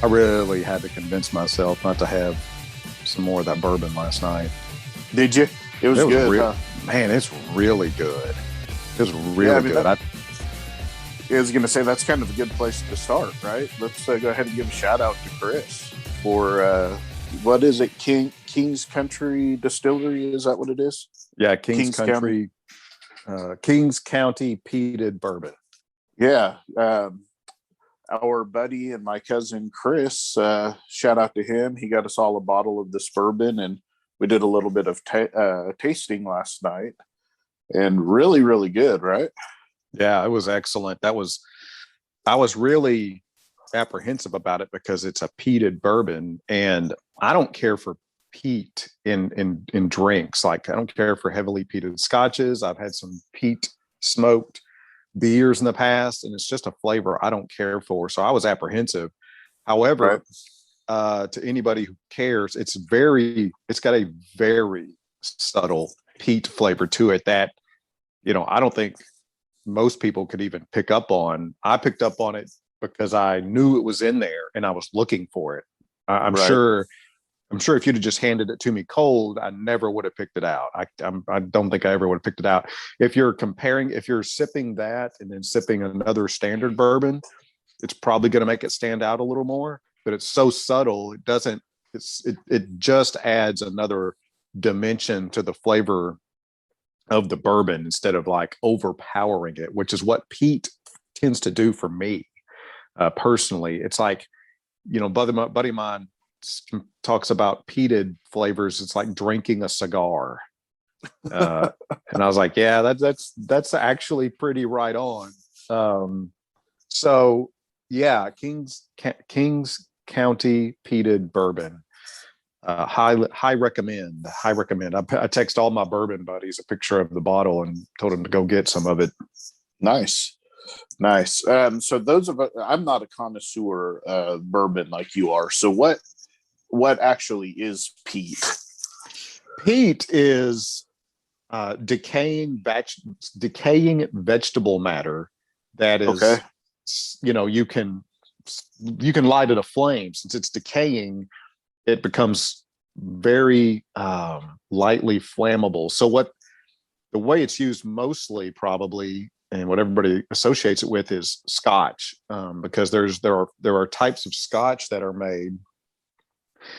really had to convince myself not to have some more of that bourbon last night. Did you? It was good, huh? Man, it's really good. It was really good. I was going to say that's kind of a good place to start, right? Let's go ahead and give a shout out to Kris for what is it? Kings Country Distillery? Is that what it is? Yeah, Kings County Peated Bourbon. Yeah. Our buddy and my cousin Chris, shout out to him. He got us all a bottle of this bourbon, and we did a little bit of tasting last night, and really, really good, right? Yeah, it was excellent. I was really apprehensive about it because it's a peated bourbon, and I don't care for peat in drinks. Like, I don't care for heavily peated scotches. I've had some peat smoked beers in the past, and it's just a flavor I don't care for. So I was apprehensive. However, to anybody who cares, it's got a very subtle peat flavor to it that, I don't think most people could even pick up on. I picked up on it because I knew it was in there and I was looking for it. I'm sure if you'd have just handed it to me cold, I never would have picked it out. I don't think I ever would have picked it out. If you're sipping that and then sipping another standard bourbon, it's probably going to make it stand out a little more, but it's so subtle. It just adds another dimension to the flavor of the bourbon instead of like overpowering it, which is what peat tends to do for me. Personally, it's like, buddy of mine talks about peated flavors. It's like drinking a cigar. And I was like, yeah, that's actually pretty right on. So yeah, Kings County Peated Bourbon. High recommend. I text all my bourbon buddies a picture of the bottle and told them to go get some of it. Nice. So I'm not a connoisseur of bourbon like you are. So what actually is peat? Peat is decaying vegetable matter that is, okay. You can light it aflame. Since it's decaying, it becomes very lightly flammable. So the way it's used mostly probably, and what everybody associates it with, is Scotch, because there are types of Scotch that are made,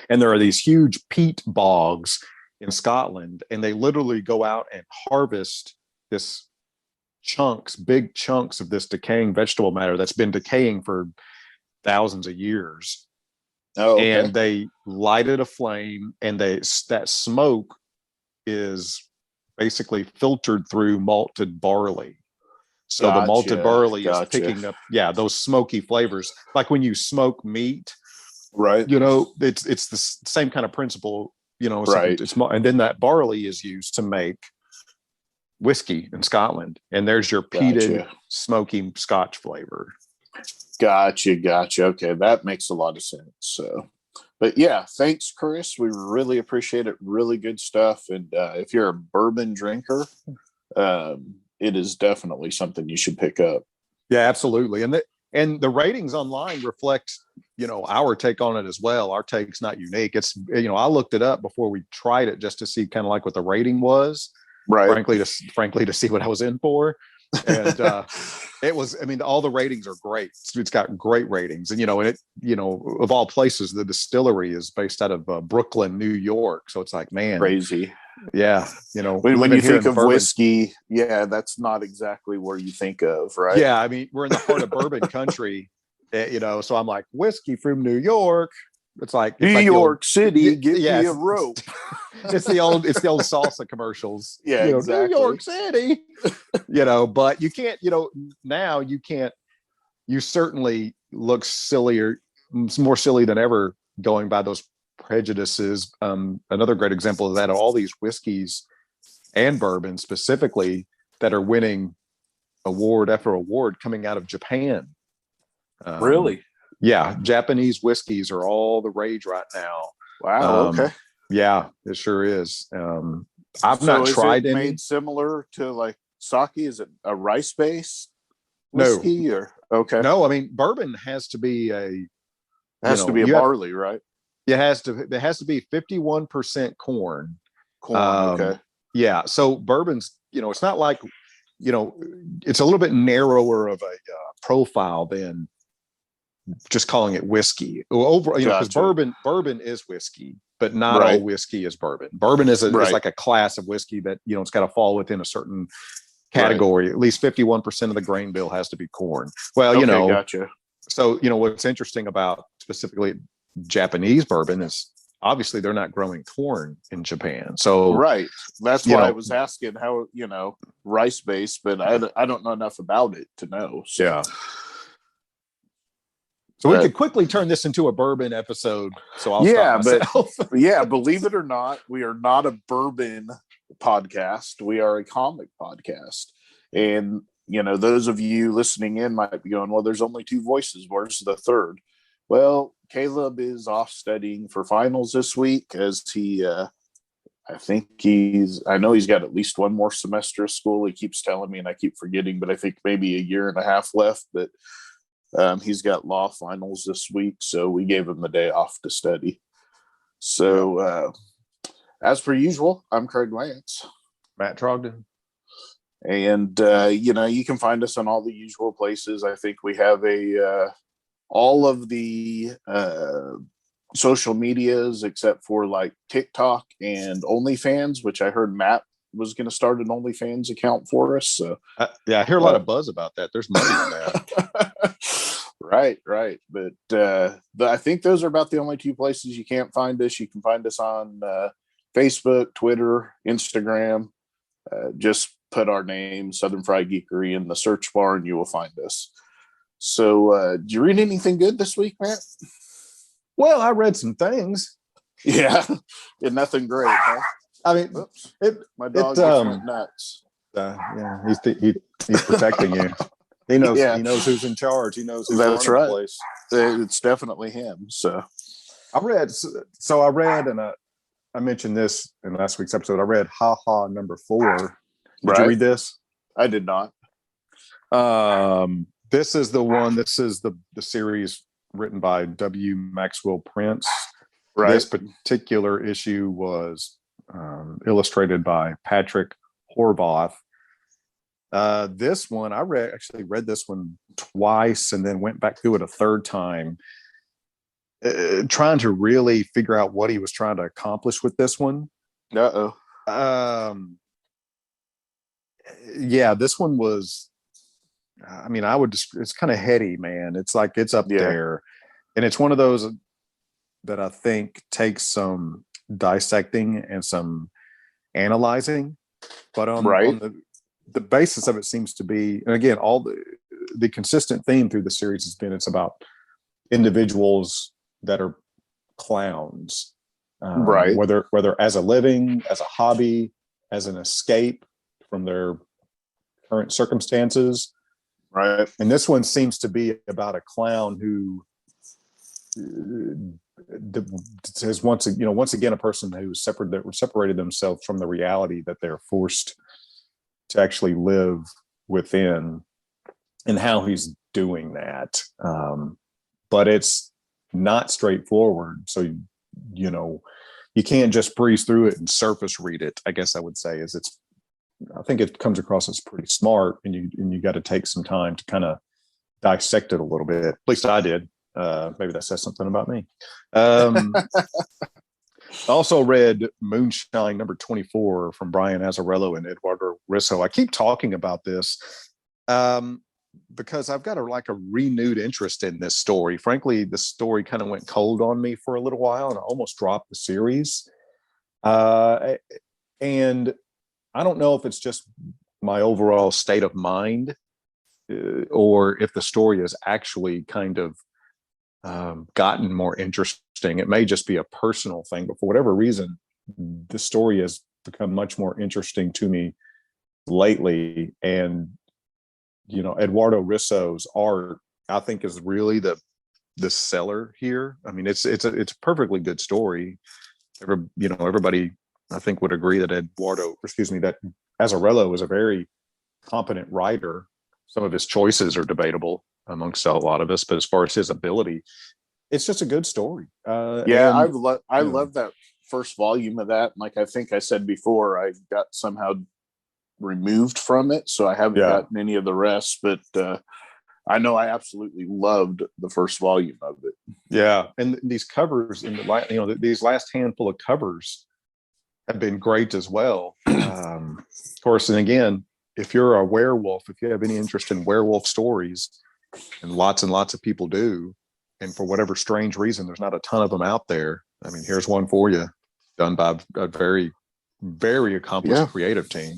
and there are these huge peat bogs in Scotland, and they literally go out and harvest big chunks of this decaying vegetable matter that's been decaying for thousands of years. Oh, okay. And they light it aflame, and that smoke is basically filtered through malted barley. So the malted barley is picking up, those smoky flavors. Like when you smoke meat, right? It's the same kind of principle. Right. And then that barley is used to make whiskey in Scotland, and there's your peated, smoky Scotch flavor. Gotcha. Okay, that makes a lot of sense. So, but yeah, thanks, Kris. We really appreciate it. Really good stuff. And if you're a bourbon drinker, it is definitely something you should pick up. Yeah, absolutely. And the ratings online reflect, our take on it as well. Our take's not unique. It's, I looked it up before we tried it just to see kind of like what the rating was. Right. Frankly, to see what I was in for. And it was, all the ratings are great. It's got great ratings. And, of all places, the distillery is based out of Brooklyn, New York. So it's like, man, crazy. Yeah. When you think of whiskey, that's not exactly where you think of, right? Yeah. We're in the heart of bourbon country, so I'm like, whiskey from New York. It's like New York City, give me a rope. It's the old salsa commercials. Yeah, exactly. New York City. But you can't. Now you can't. You certainly look sillier, more silly than ever, going by those prejudices. Another great example of that are all these whiskeys and bourbon specifically that are winning award after award coming out of Japan. Really? Yeah, Japanese whiskeys are all the rage right now. Wow. Okay. Yeah, it sure is. I've not tried any. Made similar to like sake? Is it a rice-based whiskey? No. Or okay? No, bourbon has to be It has to be a barley, right? It has to be 51% corn. Okay. Yeah. So bourbon's, it's not like, it's a little bit narrower of a profile than just calling it whiskey. Because bourbon is whiskey, but not all whiskey is bourbon. Bourbon is like a class of whiskey that, it's got to fall within a certain category. At least 51% of the grain bill has to be corn. Well, gotcha. So, what's interesting about specifically Japanese bourbon is obviously they're not growing corn in Japan. So that's why I was asking how, rice based, but I don't know enough about it to know. So. Yeah. So we could quickly turn this into a bourbon episode. So I'll stop myself. But believe it or not, we are not a bourbon podcast. We are a comic podcast. And, those of you listening in might be going, well, there's only two voices. Where's the third? Well, Caleb is off studying for finals this week as he, I know he's got at least one more semester of school. He keeps telling me and I keep forgetting, but I think maybe a year and a half left. But he's got law finals this week, so we gave him the day off to study. So, as per usual, I'm Craig Lance. Matt Trogdon. And, you can find us on all the usual places. I think we have all of the social medias except for like TikTok and OnlyFans, which I heard Matt was going to start an OnlyFans account for us. So I hear a lot of buzz about that. There's money in that. Right. But I think those are about the only two places you can't find us. You can find us on Facebook, Twitter, Instagram. Just put our name, Southern Fried Geekery, in the search bar and you will find us. So did you read anything good this week, Matt? Well, I read some things. Yeah. Nothing great, huh? I mean, my dog went nuts. Yeah, he's protecting you. He knows. Yeah. He knows who's in charge. He knows who's running the place. It's definitely him. So I read, and I mentioned this in last week's episode. I read Ha Ha number 4. Did you read this? I did not. This is the one. This is the series written by W. Maxwell Prince. Right. This particular issue was illustrated by Patrick Horvath. This one I actually read this one twice and then went back through it a third time, trying to really figure out what he was trying to accomplish with this one. Yeah, this one was, I mean, it's kind of heady, man. It's like, it's up there. And it's one of those that I think takes some dissecting and some analyzing, but on the basis of it seems to be, and again, all the consistent theme through the series has been, it's about individuals that are clowns, whether as a living, as a hobby, as an escape from their current circumstances. Right. And this one seems to be about a clown who is once again a person who separated themselves from the reality that they're forced to actually live within, and how he's doing that. But it's not straightforward. So, you can't just breeze through it and surface read it. I guess I would say I think it comes across as pretty smart, and you got to take some time to kind of dissect it a little bit. At least I did. Maybe that says something about me. I also read Moonshine number 24 from Brian Azzarello and Eduardo Risso. I keep talking about this because I've got a renewed interest in this story. Frankly, the story kind of went cold on me for a little while, and I almost dropped the series. And I don't know if it's just my overall state of mind or if the story has actually kind of gotten more interesting. It may just be a personal thing, but for whatever reason, the story has become much more interesting to me lately. And, Eduardo Risso's art, I think, is really the seller here. I mean, it's a perfectly good story. Everybody, I think, would agree that that Azzarello is a very competent writer. Some of his choices are debatable amongst a lot of us, but as far as his ability, it's just a good story. Yeah, I you know, love that first volume of that. Like I think I said before, I got somehow removed from it, so I haven't yeah. gotten any of the rest. But I know I absolutely loved the first volume of it. Yeah, and these covers in these last handful of covers have been great as well. Of course, and again, if you're a werewolf, if you have any interest in werewolf stories, and lots of people do, and for whatever strange reason, there's not a ton of them out there. I mean, here's one for you, done by a very, very accomplished creative team.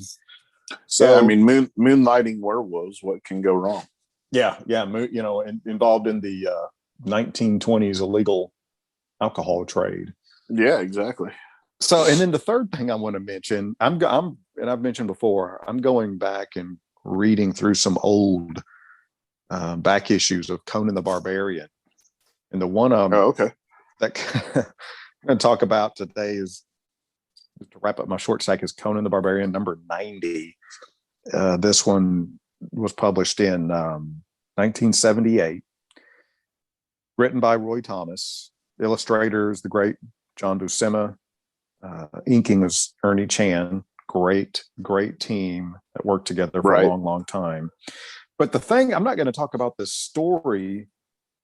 So, yeah, I mean, moonlighting werewolves, what can go wrong? Yeah, involved in the 1920s illegal alcohol trade. Yeah, exactly. So, and then the third thing I want to mention, and I've mentioned before, I'm going back and reading through some old back issues of Conan the Barbarian, and the one that I'm going to talk about today is, to wrap up my short stack, is Conan the Barbarian number 90. This one was published in 1978, written by Roy Thomas, illustrators the great John Buscema, inking was Ernie Chan. Great team that worked together for a long time. But the thing, I'm not going to talk about this story,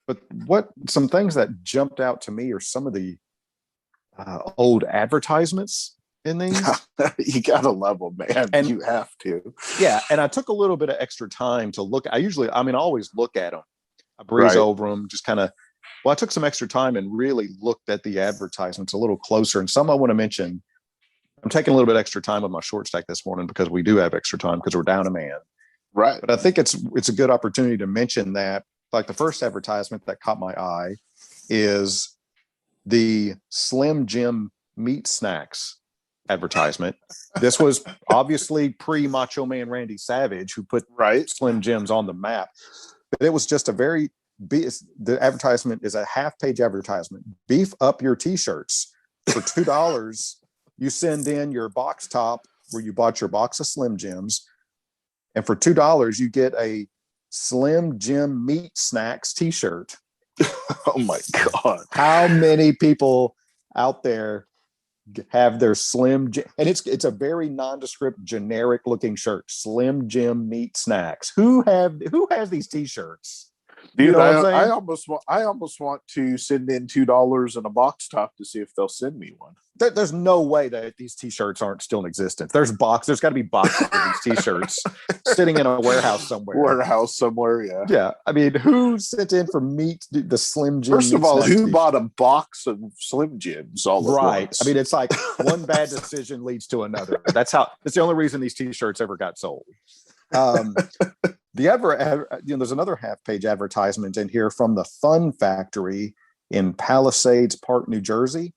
but some things that jumped out to me are some of the old advertisements in these. You gotta love them, man. And you have to. Yeah, and I took a little bit of extra time to look. I always look at them. I breeze over them, just kind of. Well, I took some extra time and really looked at the advertisements a little closer. And some I want to mention. I'm taking a little bit extra time on my short stack this morning because we do have extra time because we're down a man. Right. But I think it's a good opportunity to mention that. Like the first advertisement that caught my eye is the Slim Jim meat snacks advertisement. This was obviously pre-Macho Man Randy Savage, who put Slim Jims on the map. But it was just the advertisement is a half-page advertisement. Beef up your t-shirts for $2. You send in your box top where you bought your box of Slim Jims, and for $2 you get a Slim Jim meat snacks t-shirt. Oh my God. How many people out there have their Slim Jim, and it's a very nondescript, generic looking shirt, Slim Jim meat snacks. Who has these t-shirts? Dude, you know I almost want to send in $2 in a box top to see if they'll send me one. There's no way that these t-shirts aren't still in existence. There's got to be boxes of these t-shirts sitting in a warehouse somewhere. Yeah. I mean, who sent in for the Slim Jim? First of all, who bought a box of Slim Jims all at once? I mean, it's like one bad decision leads to another. That's the only reason these t-shirts ever got sold. There's another half-page advertisement in here from the Fun Factory in Palisades Park, New Jersey.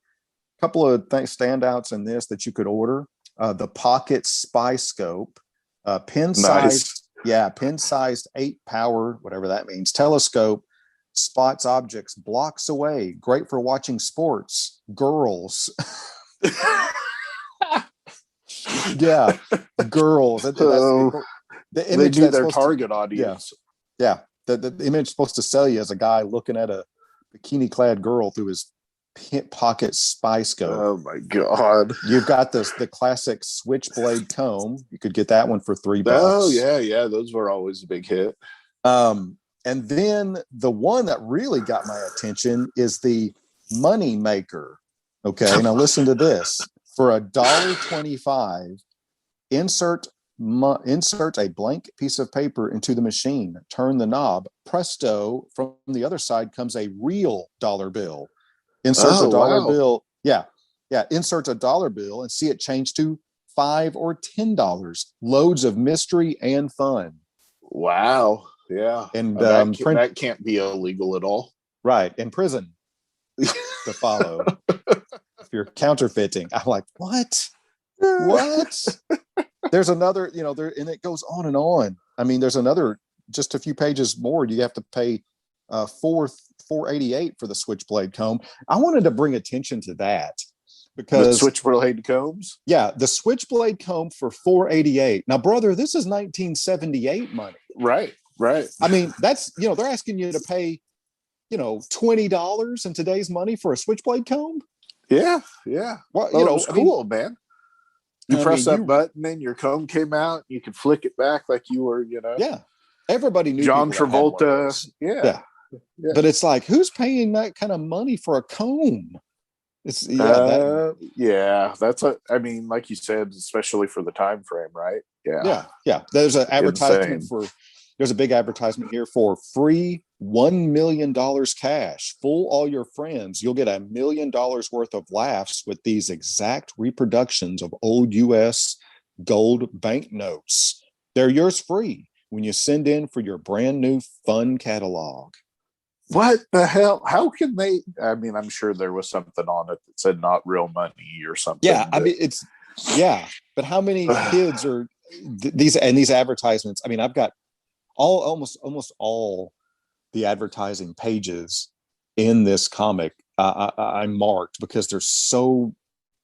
A couple of standouts in this that you could order: the Pocket Spy Scope, pin-sized 8-power, whatever that means, telescope, spots objects blocks away. Great for watching sports. Girls. Yeah, girls. The image they do their target audience. Yeah. The image is supposed to sell you as a guy looking at a bikini-clad girl through his pocket spy scope. Oh my God! You've got the classic switchblade comb. You could get that one for $3. Oh yeah, those were always a big hit. And then the one that really got my attention is the Money Maker. Okay, now listen to this: for $1.25, insert a blank piece of paper into the machine, turn the knob, presto, from the other side comes a real dollar bill. Insert a dollar bill. Yeah. Insert a dollar bill and see it change to $5 or $10. Loads of mystery and fun. Wow. Yeah. And that can't be illegal at all. Right. In prison to follow. If you're counterfeiting. I'm like, what? There's another, and it goes on and on. I mean, there's another, just a few pages more. You have to pay $4.88 for the switchblade comb. I wanted to bring attention to that because the switchblade combs. Yeah, the switchblade comb for $4.88. Now, brother, this is 1978 money. Right. I mean, that's they're asking you to pay $20 in today's money for a switchblade comb. Yeah. Well, It was cool, man. You press that button and your comb came out. You could flick it back like you were, Yeah. Everybody knew John Travolta. Yeah. But it's like, who's paying that kind of money for a comb? It's that's like you said, especially for the time frame, right? Yeah. There's an advertisement there's a big advertisement here for free $1 million cash. Fool all your friends. You'll get $1 million worth of laughs with these exact reproductions of old US gold banknotes. They're yours free when you send in for your brand new fun catalog. What the hell? How can they? I mean, I'm sure there was something on it that said not real money or something. Yeah, I mean, but how many kids are these advertisements? I mean, I've got almost all the advertising pages in this comic. I marked because there's so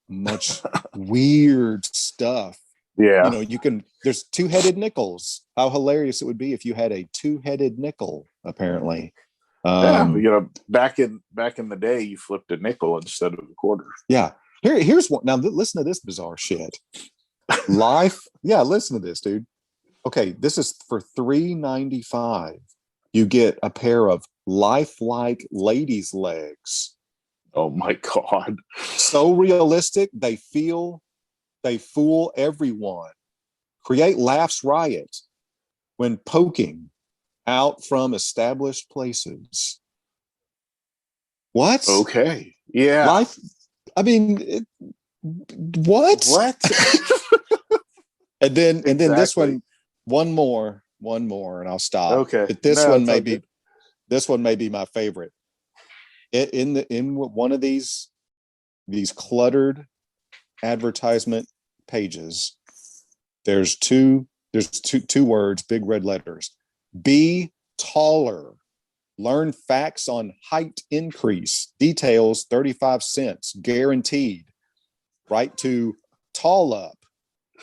much weird stuff. Yeah, there's two-headed nickels. How hilarious it would be if you had a two-headed nickel, apparently. Back in the day, you flipped a nickel instead of a quarter. Yeah. Here's one. Now listen to this bizarre shit. Listen to this, dude. Okay, this is for $3.95. You get a pair of lifelike ladies' legs. Oh my God. So realistic, they fool everyone. Create laughs riot when poking out from established places. What? Okay. Yeah. What? and then this one more, and I'll stop. Okay. But this one may be my favorite. In one of these cluttered advertisement pages, there's two words, big red letters. Be taller. Learn facts on height increase. Details 35 cents. Guaranteed. Write to Tall Up,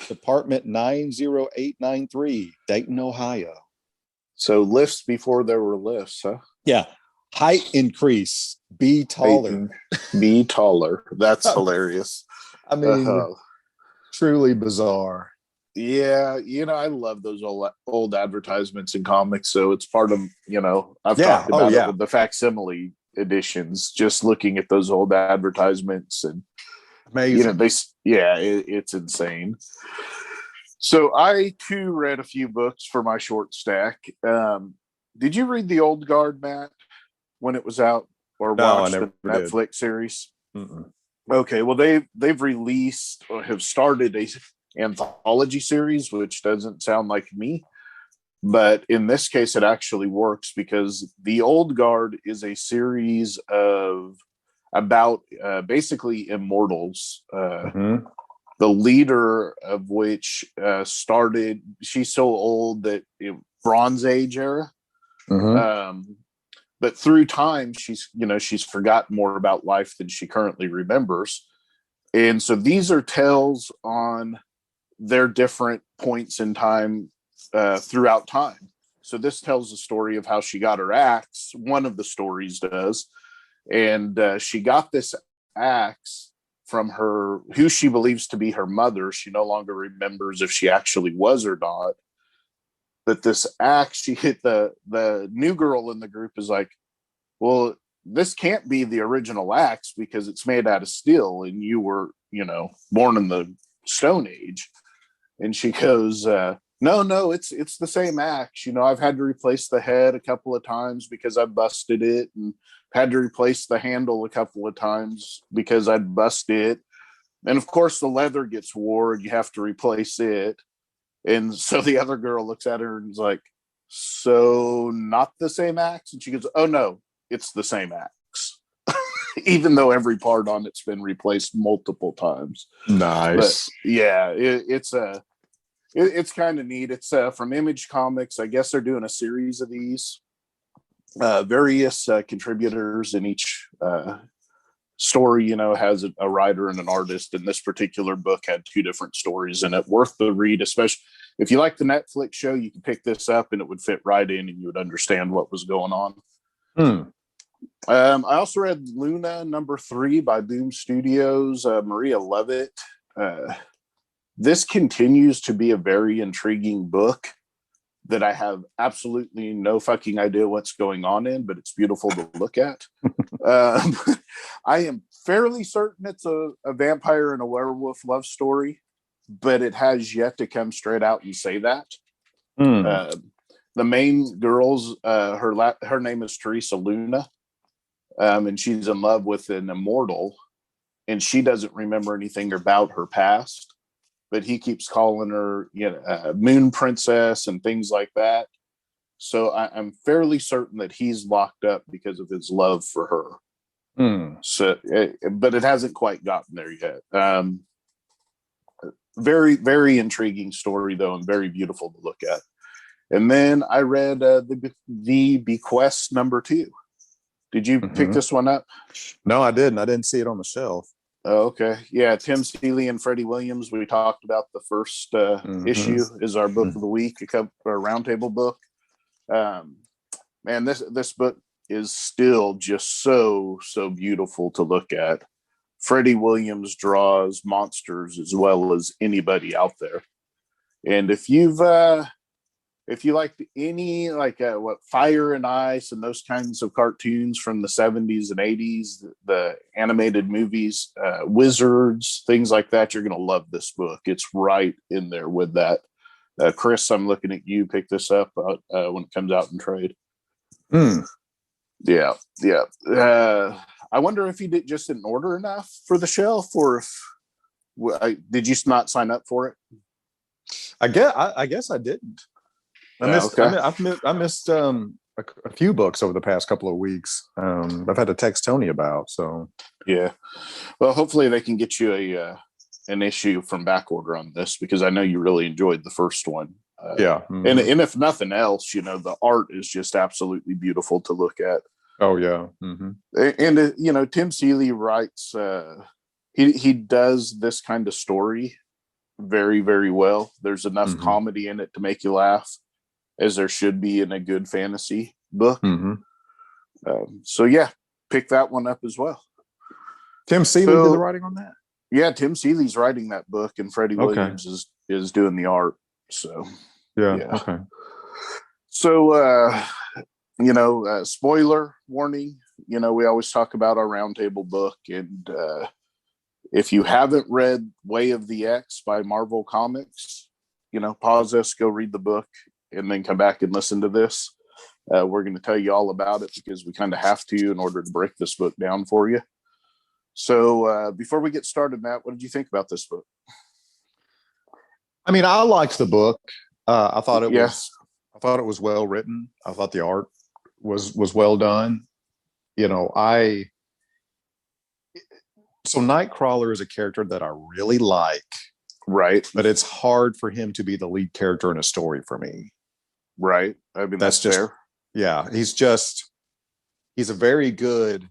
Department 90893, Dayton, Ohio. So lifts before there were lifts, huh? Yeah. Height increase. Be taller. Be taller. That's hilarious. I mean, truly bizarre. Yeah, I love those old advertisements in comics. So it's part of, I've talked about it with the facsimile editions, just looking at those old advertisements and amazing. It's insane. So I too read a few books for my short stack. Did you read The Old Guard, Matt, when it was out, or watch the Netflix series? Mm-mm. Okay, well they've released or have started a anthology series, which doesn't sound like me, but in this case it actually works, because The Old Guard is a series about basically immortals, the leader of which started, she's so old that Bronze Age era, but through time she's forgotten more about life than she currently remembers. And so these are tales on their different points in time throughout time. So this tells the story of how she got her axe. One of the stories does. And she got this axe from who she believes to be her mother. She no longer remembers if she actually was or not. But this axe, she hit the new girl in the group is like, well, this can't be the original axe because it's made out of steel and you were, born in the Stone Age. And she goes, no, it's the same axe. I've had to replace the head a couple of times because I busted it, and had to replace the handle a couple of times because I'd busted it. And of course the leather gets wore and you have to replace it. And so the other girl looks at her and is like, so not the same axe? And she goes, oh no, it's the same axe. Even though every part on it's been replaced multiple times. Nice. But yeah, it's kind of neat. It's from Image Comics. I guess they're doing a series of these. Various contributors in each story, has a writer and an artist. And this particular book had two different stories in it. Worth the read, especially if you like the Netflix show. You can pick this up and it would fit right in and you would understand what was going on. I also read Luna #3 by Boom Studios, Maria Lovitt. This continues to be a very intriguing book that I have absolutely no fucking idea what's going on in, but it's beautiful to look at. I am fairly certain it's a vampire and a werewolf love story, but it has yet to come straight out and say that. The main girl's her name is Teresa Luna, and she's in love with an immortal, and she doesn't remember anything about her past, but he keeps calling her, Moon Princess and things like that. So I'm fairly certain that he's locked up because of his love for her. So, but it hasn't quite gotten there yet. Very, very intriguing story, though, and very beautiful to look at. And then I read the Bequest #2. Did you pick this one up? No, I didn't. I didn't see it on the shelf. Oh, okay. Yeah, Tim Seeley and Freddie Williams. We talked about the first issue is our book of the week, a roundtable book. Man, this book is still just so beautiful to look at. Freddie Williams draws monsters as well as anybody out there. And if you like any Fire and Ice and those kinds of cartoons from the 70s and 80s, the animated movies, Wizards, things like that, you're going to love this book. It's right in there with that. Kris, I'm looking at you. Pick this up when it comes out in trade. Yeah. I wonder if you didn't order enough for the shelf, or if did you not sign up for it? I guess I didn't. I missed a few books over the past couple of weeks. I've had to text Tony about. So yeah, well, hopefully they can get you an issue from back order on this, because I know you really enjoyed the first one. And if nothing else, the art is just absolutely beautiful to look at. Oh yeah. And Tim Seeley writes. He does this kind of story very, very well. There's enough comedy in it to make you laugh, as there should be in a good fantasy book. So yeah, pick that one up as well. Tim Seeley did the writing on that? Yeah, Tim Seeley's writing that book, and Freddie Williams is doing the art. So yeah. Okay. So spoiler warning. We always talk about our roundtable book, and if you haven't read Way of the X by Marvel Comics, pause this, go read the book, and then come back and listen to this. We're going to tell you all about it, because we kind of have to in order to break this book down for you. So before we get started, Matt, what did you think about this book? I mean, I liked the book. I thought it was well written. I thought the art was well done. So Nightcrawler is a character that I really like. Right. But it's hard for him to be the lead character in a story for me. Right. I mean, that's just fair. Yeah. He's very good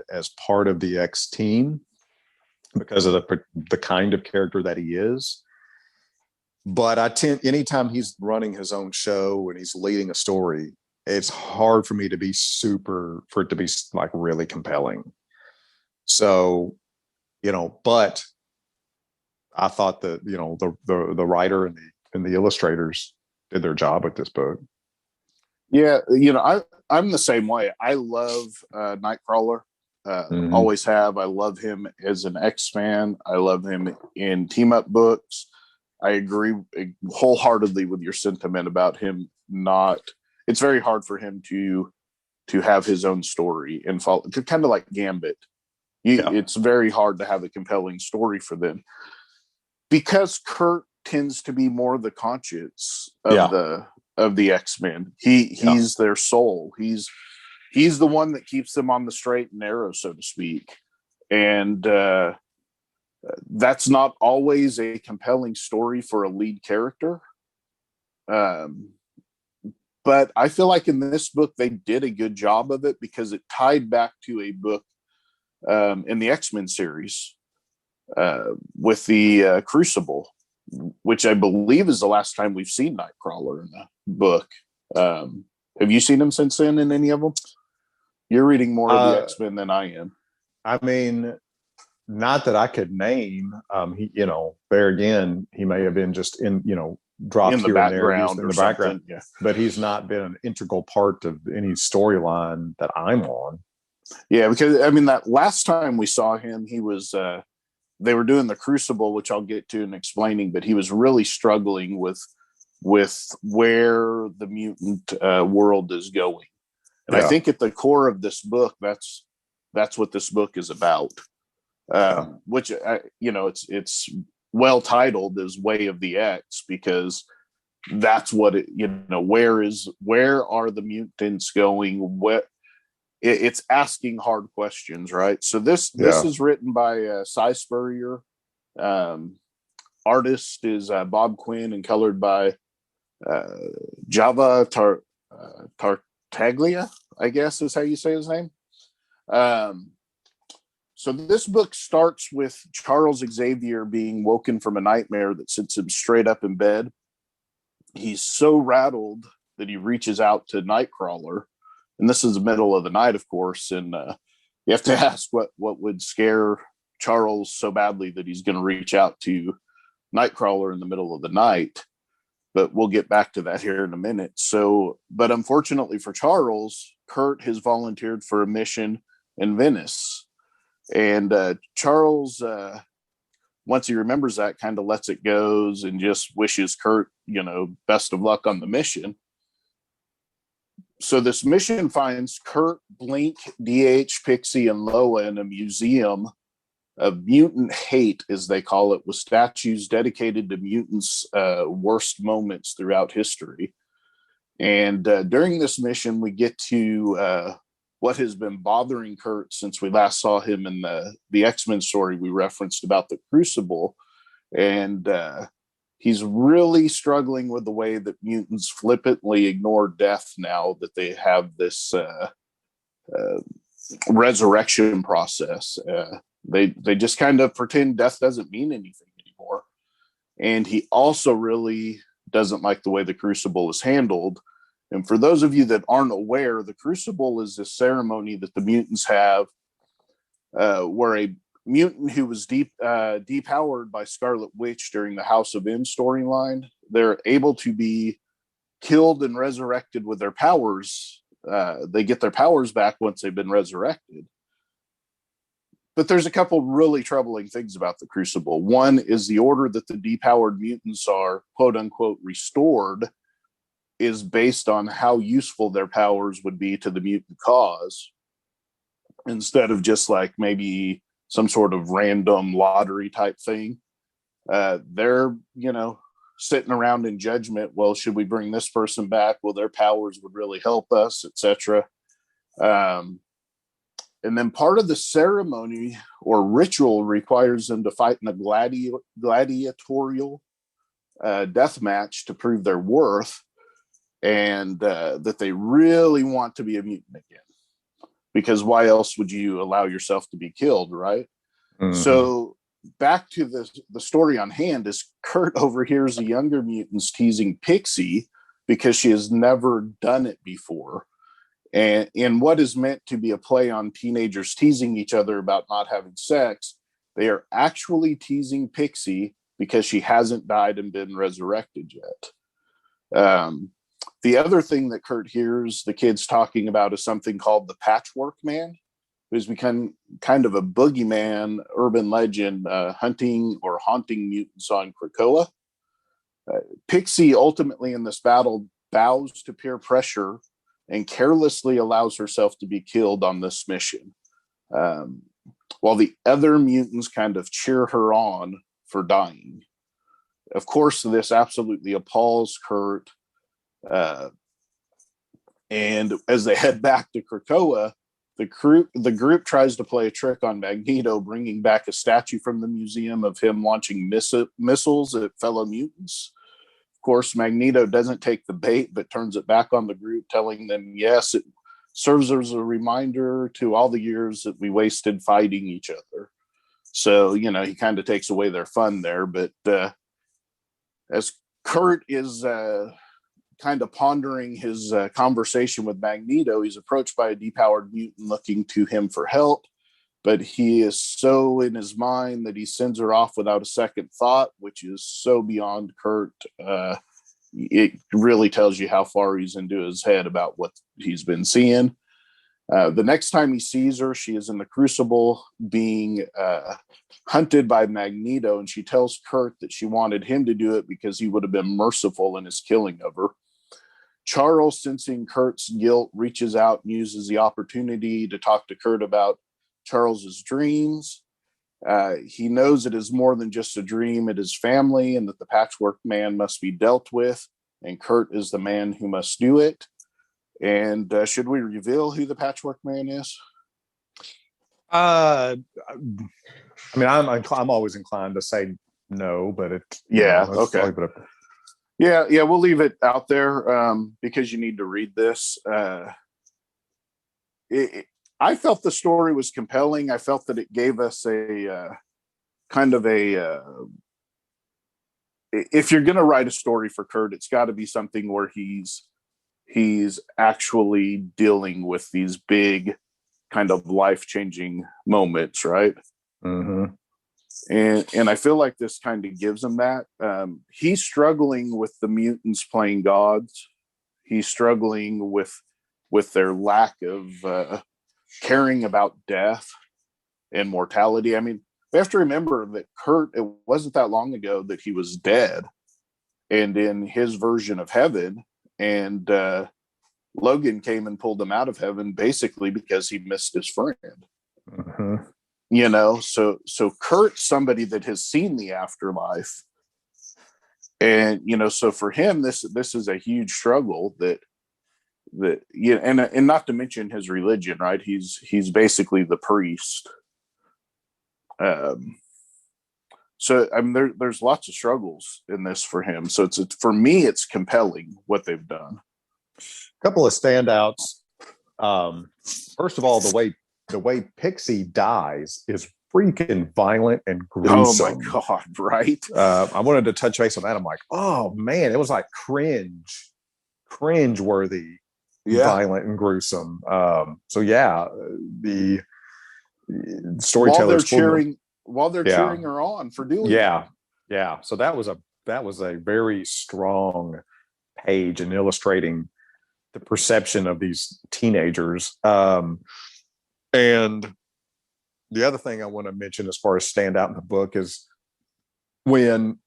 as part of the X team because of the kind of character that he is. But anytime he's running his own show and he's leading a story, it's hard for me to be for it to be like really compelling. So, but I thought that, the writer and the illustrators did their job with this book. Yeah. I'm the same way. I love Nightcrawler. Always have. I love him as an X-Man. I love him in team-up books. I agree wholeheartedly with your sentiment about him it's very hard for him to have his own story and follow, kind of like Gambit. It's very hard to have a compelling story for them, because Kurt tends to be more the conscience of the X-Men. He's their soul. He's the one that keeps them on the straight and narrow, so to speak. And that's not always a compelling story for a lead character. But I feel like in this book, they did a good job of it, because it tied back to a book in the X-Men series with the Crucible, which I believe is the last time we've seen Nightcrawler in the book. Have you seen him since then in any of them? You're reading more of the X-Men than I am. I mean, not that I could name. He, there again, he may have been just dropped in the here and there, background in the something. background. Yeah. But he's not been an integral part of any storyline that I'm on. Yeah, because I mean that last time we saw him, he was they were doing the Crucible, which I'll get to in explaining, but he was really struggling with where the mutant world is going. And I think at the core of this book, that's what this book is about. Which it's well titled as Way of the X, because that's what it, where are the mutants going? What it's asking hard questions, right? So this is written by Cy Spurrier. Artist is Bob Quinn, and colored by Java Tartaglia, I guess is how you say his name. So this book starts with Charles Xavier being woken from a nightmare that sits him straight up in bed. He's so rattled that he reaches out to Nightcrawler. And this is the middle of the night, of course. And you have to ask what would scare Charles so badly that he's going to reach out to Nightcrawler in the middle of the night. But we'll get back to that here in a minute. So, but unfortunately for Charles, Kurt has volunteered for a mission in Venice. And Charles, once he remembers that, kind of lets it go and just wishes Kurt, best of luck on the mission. So this mission finds Kurt, Blink, DH, Pixie, and Loa in a museum of mutant hate, as they call it, with statues dedicated to mutants' worst moments throughout history. And during this mission, we get to what has been bothering Kurt since we last saw him in the X-Men story we referenced about the Crucible. And he's really struggling with the way that mutants flippantly ignore death now that they have this resurrection process. They just kind of pretend death doesn't mean anything anymore. And he also really doesn't like the way the Crucible is handled. And for those of you that aren't aware, the Crucible is this ceremony that the mutants have where a mutant who was depowered by Scarlet Witch during the House of M storyline, they're able to be killed and resurrected with their powers. They get their powers back once they've been resurrected. But there's a couple really troubling things about the Crucible. One is the order that the depowered mutants are, quote unquote, restored is based on how useful their powers would be to the mutant cause, instead of just like maybe some sort of random lottery type thing. They're, sitting around in judgment. Well, should we bring this person back? Well, their powers would really help us, etc. And then part of the ceremony or ritual requires them to fight in a gladiatorial death match to prove their worth, and that they really want to be a mutant again. Because why else would you allow yourself to be killed, right? Mm-hmm. So back to the story on hand is Kurt overhears the younger mutants teasing Pixie because she has never done it before. And in what is meant to be a play on teenagers teasing each other about not having sex, they are actually teasing Pixie because she hasn't died and been resurrected yet. The other thing that Kurt hears the kids talking about is something called the Patchwork Man, who's become kind of a boogeyman urban legend, hunting or haunting mutants on Krakoa. Pixie ultimately in this battle bows to peer pressure and carelessly allows herself to be killed on this mission, while the other mutants kind of cheer her on for dying. Of course, this absolutely appalls Kurt. And as they head back to Krakoa, the group tries to play a trick on Magneto, bringing back a statue from the museum of him launching missiles at fellow mutants. Of course, Magneto doesn't take the bait, but turns it back on the group, telling them, yes, it serves as a reminder to all the years that we wasted fighting each other. So, he kind of takes away their fun there. But as Kurt is kind of pondering his conversation with Magneto, he's approached by a depowered mutant looking to him for help, but he is so in his mind that he sends her off without a second thought, which is so beyond Kurt. It really tells you how far he's into his head about what he's been seeing. The next time he sees her, she is in the Crucible being hunted by Magneto, and she tells Kurt that she wanted him to do it because he would have been merciful in his killing of her. Charles, sensing Kurt's guilt, reaches out and uses the opportunity to talk to Kurt about Charles's dreams. He knows it is more than just a dream, it is family, and that the Patchwork Man must be dealt with, and Kurt is the man who must do it. And should we reveal who the Patchwork Man is? I mean, I'm always inclined to say no, but okay. Yeah, we'll leave it out there because you need to read this. I felt the story was compelling. I felt that it gave us a kind of a. If you're going to write a story for Kurt, it's got to be something where he's actually dealing with these big kind of life-changing moments, right? Mm-hmm. And I feel like this kind of gives him that. He's struggling with the mutants playing gods. He's struggling with their lack of caring about death and mortality. I mean, we have to remember that Kurt, it wasn't that long ago that he was dead and in his version of heaven. And Logan came and pulled him out of heaven basically because he missed his friend. Mm-hmm. You know, so Kurt's somebody that has seen the afterlife. And, you know, so for him, this is a huge struggle that and not to mention his religion, right? He's basically the priest. So I mean, there's lots of struggles in this for him. So for me, it's compelling what they've done. A couple of standouts. First of all, the way Pixie dies is freaking violent and gruesome. Oh my God, right? I wanted to touch base on that. I'm like, oh man, it was like cringe-worthy, violent and gruesome. So yeah, the storytellers while they're cheering her on for doing it. Yeah. So that was a very strong page in illustrating the perception of these teenagers. And the other thing I want to mention as far as stand out in the book is when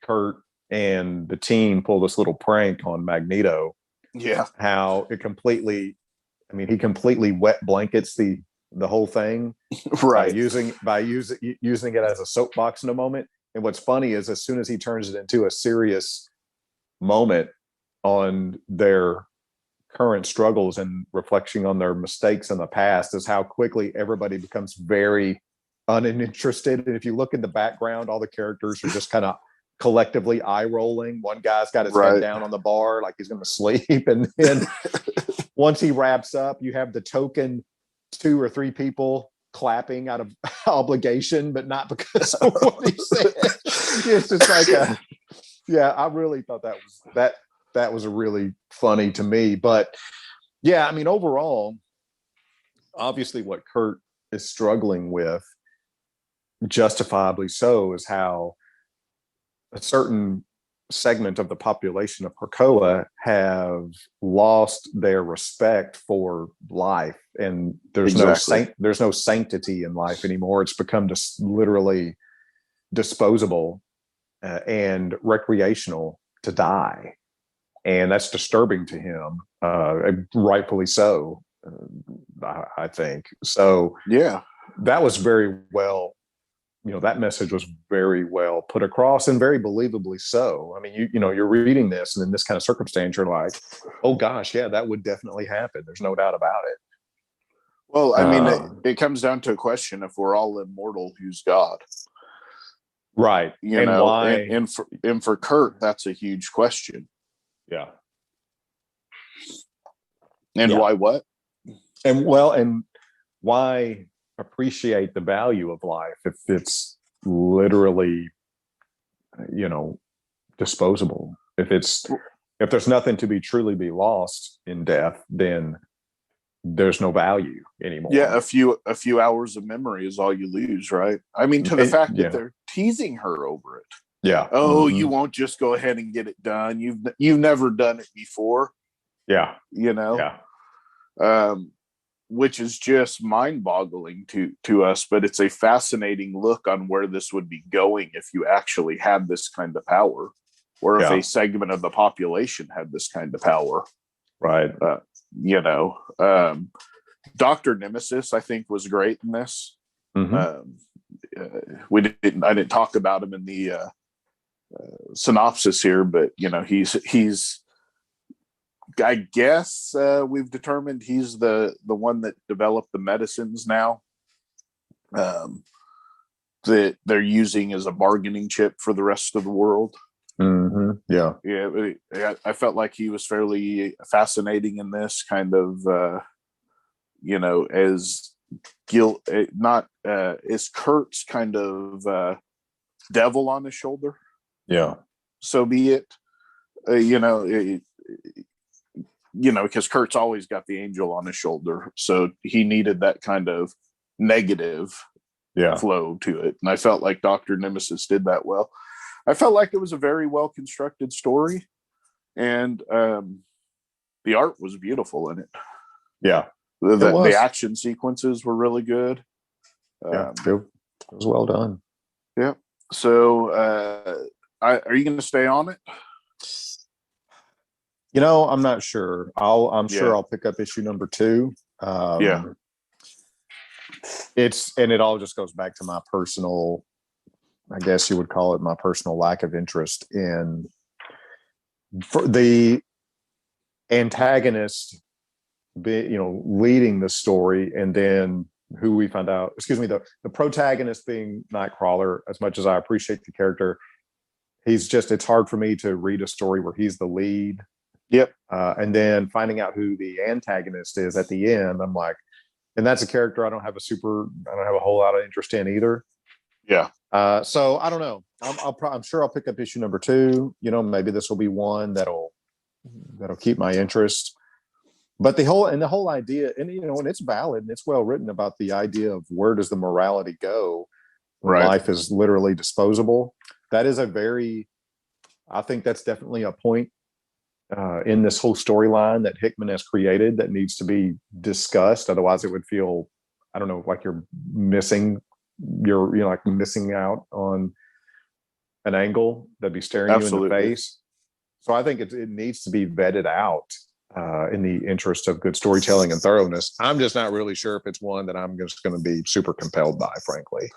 Kurt and the team pull this little prank on Magneto. Yeah. How he completely wet blankets the whole thing, right? By using it as a soapbox in a moment. And what's funny is as soon as he turns it into a serious moment on their current struggles and reflecting on their mistakes in the past, is how quickly everybody becomes very uninterested. And if you look in the background, all the characters are just kind of collectively eye rolling. One guy's got his head down on the bar like he's going to sleep, and then once he wraps up, you have the token 2 or 3 people clapping out of obligation, but not because of what he said. It's just like I really thought that was a really funny to me. But yeah, I mean, overall, obviously what Kurt is struggling with, justifiably so, is how a certain segment of the population of Krakoa have lost their respect for life, and there's no sanctity in life anymore. It's become just literally disposable and recreational to die, and that's disturbing to him, rightfully so. I think so. Yeah, that was very well. That message was very well put across, and very believably so. I mean, you're reading this, and in this kind of circumstance, you're like, oh gosh, yeah, that would definitely happen. There's no doubt about it. Well, I mean, it comes down to a question: if we're all immortal, who's God? Right. Why? And for Kurt, that's a huge question. Yeah. And why what? And why appreciate the value of life if it's literally disposable, if it's if there's nothing to be truly be lost in death, then there's no value anymore. Yeah, a few hours of memory is all you lose, right? I mean, to the fact that they're teasing her over it. Yeah. Oh, you won't just go ahead and get it done. You've never done it before. Yeah. You know. Yeah. Which is just mind-boggling to us, but it's a fascinating look on where this would be going if you actually had this kind of power, or if a segment of the population had this kind of power. Right. You know, Dr. Nemesis, I think, was great in this. I didn't talk about him in the synopsis here, but you know, he's I guess we've determined he's the one that developed the medicines now that they're using as a bargaining chip for the rest of the world. Yeah. I felt like he was fairly fascinating in this kind of, you know, as not as Kurt's kind of devil on his shoulder. Yeah. So be it. You know, because Kurt's always got the angel on his shoulder, so he needed that kind of negative flow to it, and I felt like Dr. Nemesis did that well. I felt like it was a very well constructed story, and the art was beautiful in it. Yeah, the action sequences were really good. It was well done. Yeah. So, are you going to stay on it? You know, I'm not sure. I'm sure I'll pick up issue number 2. It all just goes back to my personal, I guess you would call it, my personal lack of interest in for the antagonist, leading the story, and then who we find out. Excuse me, the protagonist being Nightcrawler. As much as I appreciate the character, it's hard for me to read a story where he's the lead. Yep. And then finding out who the antagonist is at the end, I'm like, and that's a character I don't have a whole lot of interest in either. Yeah. So I don't know. I'm sure I'll pick up issue number 2. You know, maybe this will be one that'll keep my interest. But the whole idea, and and it's valid and it's well written about the idea of where does the morality go when life is literally disposable. That is I think that's definitely a point in this whole storyline that Hickman has created that needs to be discussed. Otherwise it would feel, I don't know, like you're missing out on an angle that'd be staring you in the face. So I think it needs to be vetted out in the interest of good storytelling and thoroughness. I'm just not really sure if it's one that I'm just going to be super compelled by, frankly.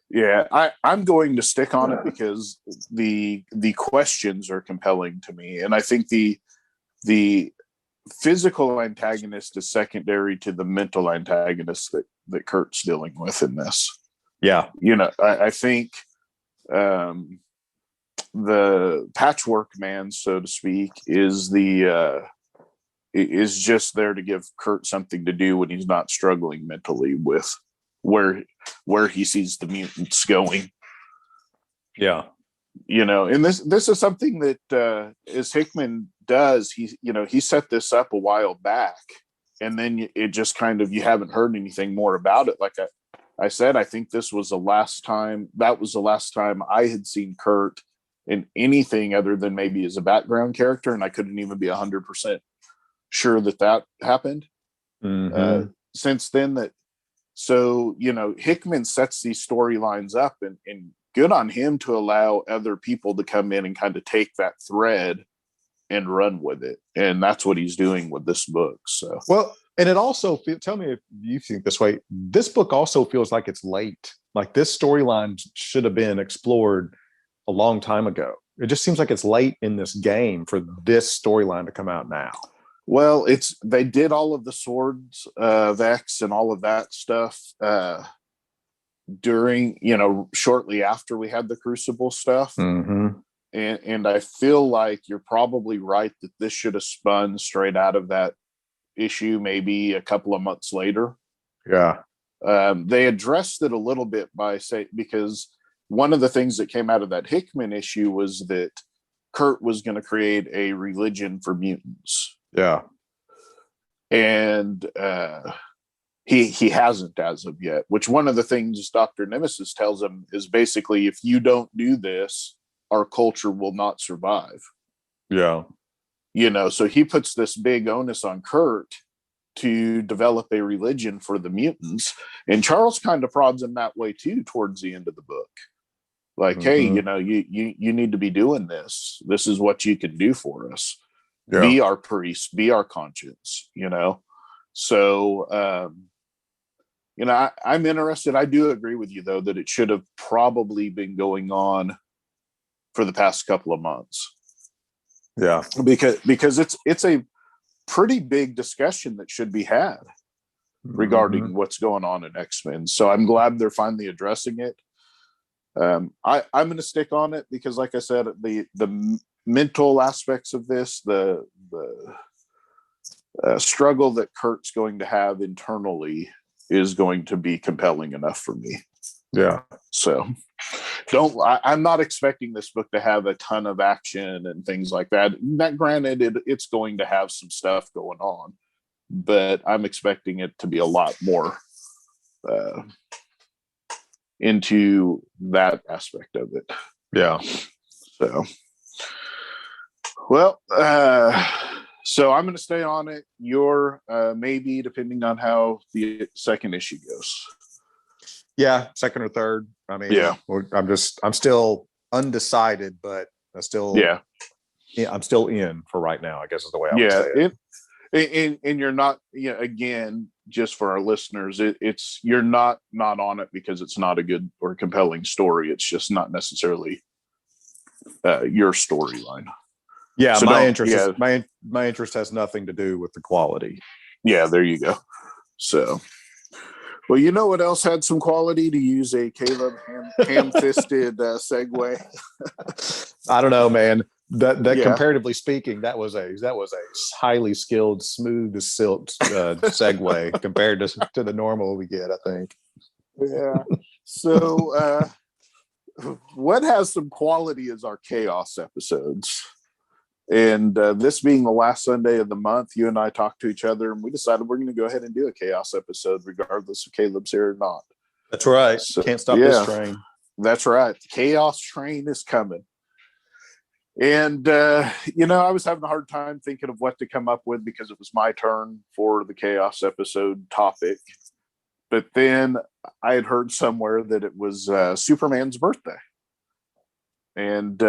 Yeah, I'm going to stick on it because the questions are compelling to me, and I think the physical antagonist is secondary to the mental antagonist that Kurt's dealing with in this. Yeah, I think the patchwork man, so to speak, is just there to give Kurt something to do when he's not struggling mentally with where he sees the mutants going. Yeah. And this is something that as Hickman does, he set this up a while back, and then it just kind of, you haven't heard anything more about it. Like I said, I think that was the last time I had seen Kurt in anything other than maybe as a background character, and I couldn't even be 100% sure that happened. Since then. So, Hickman sets these storylines up, and good on him to allow other people to come in and kind of take that thread and run with it. And that's what he's doing with this book. So, well, and it also, tell me if you think this way, this book also feels like it's late. Like this storyline should have been explored a long time ago. It just seems like it's late in this game for this storyline to come out now. Well, they did all of the Swords of X and all of that stuff during, shortly after we had the Crucible stuff. And I feel like you're probably right that this should have spun straight out of that issue, maybe a couple of months later. Yeah. They addressed it a little bit because one of the things that came out of that Hickman issue was that Kurt was going to create a religion for mutants. Yeah. And he hasn't as of yet, which one of the things Dr. Nemesis tells him is basically, if you don't do this, our culture will not survive. Yeah. So he puts this big onus on Kurt to develop a religion for the mutants. And Charles kind of prods him that way too towards the end of the book. Like, hey, you need to be doing this. This is what you can do for us. Yeah. Be our priest, be our conscience, So, I'm interested. I do agree with you, though, that it should have probably been going on for the past couple of months. Yeah. Because it's a pretty big discussion that should be had regarding what's going on in X-Men. So I'm glad they're finally addressing it. I'm going to stick on it because, like I said, the mental aspects of this, the struggle that Kurt's going to have internally is going to be compelling enough for me. Yeah. So I'm not expecting this book to have a ton of action and things like that. Granted, it's going to have some stuff going on, but I'm expecting it to be a lot more into that aspect of it. Yeah. So, well, so I'm going to stay on it. You're maybe, depending on how the second issue goes. Yeah, second or third. I mean, yeah. I'm still undecided, but I'm still in for right now, I guess is the way I would say it. And you're not, again, just for our listeners, it's you're not on it because it's not a good or compelling story. It's just not necessarily your storyline. Yeah, so my interest has nothing to do with the quality. Yeah, there you go. So, well, you know what else had some quality, to use a Caleb ham-fisted segue? I don't know, man. That comparatively speaking, that was a highly skilled, smooth as silk segue compared to the normal we get, I think. Yeah. So what has some quality is our chaos episodes. And this being the last Sunday of the month, you and I talked to each other and we decided we're going to go ahead and do a chaos episode regardless if Caleb's here or not. That's right. So, can't stop this train. That's right. The chaos train is coming. And, I was having a hard time thinking of what to come up with because it was my turn for the chaos episode topic. But then I had heard somewhere that it was Superman's birthday. And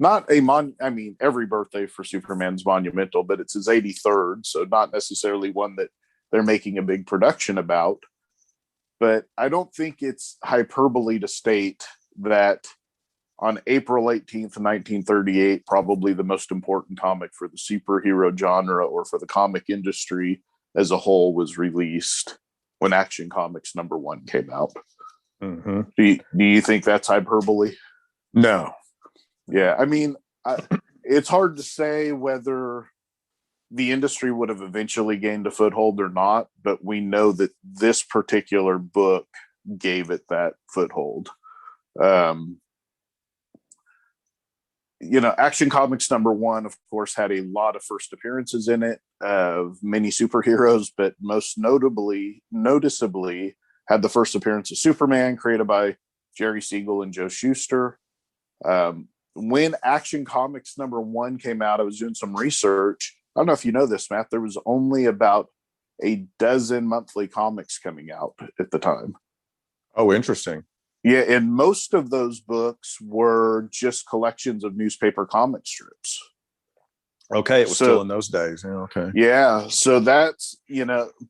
not every birthday for Superman's monumental, but it's his 83rd. So not necessarily one that they're making a big production about. But I don't think it's hyperbole to state that on April 18th, 1938, probably the most important comic for the superhero genre or for the comic industry as a whole was released when Action Comics #1 came out. Mm-hmm. Do you think that's hyperbole? No. Yeah, I mean, it's hard to say whether the industry would have eventually gained a foothold or not, but we know that this particular book gave it that foothold. Action Comics #1, of course, had a lot of first appearances in it of many superheroes, but most noticeably had the first appearance of Superman, created by Jerry Siegel and Joe Shuster. When Action Comics #1 came out, I was doing some research. I don't know if you know this, Matt. There was only about a dozen monthly comics coming out at the time. Oh, interesting. Yeah, and most of those books were just collections of newspaper comic strips. Okay, it was still in those days. Yeah, okay. Yeah, so that's,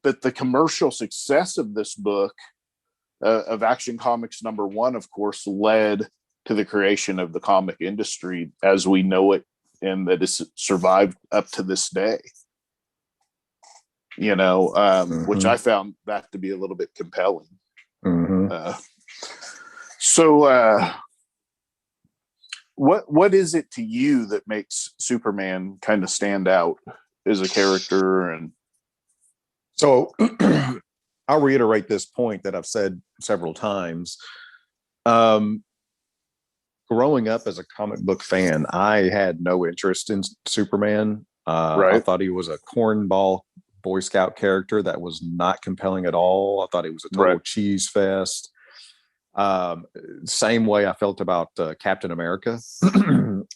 but the commercial success of this book, of Action Comics #1, of course, led to the creation of the comic industry as we know it, and that has survived up to this day. Which I found that to be a little bit compelling. Mm-hmm. So what is it to you that makes Superman kind of stand out as a character? And so I'll reiterate this point that I've said several times. growing up as a comic book fan, I had no interest in Superman. Right. I thought he was a cornball Boy Scout character that was not compelling at all. I thought he was a total cheese fest. Same way I felt about Captain America.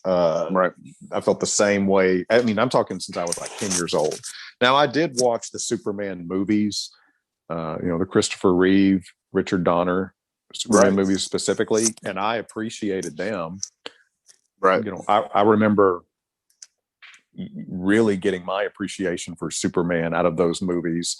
Right. I felt the same way. I mean, I'm talking since I was like 10 years old. Now, I did watch the Superman movies, the Christopher Reeve, Richard Donner Superman movies specifically, and I appreciated them. Right. I remember really getting my appreciation for Superman out of those movies,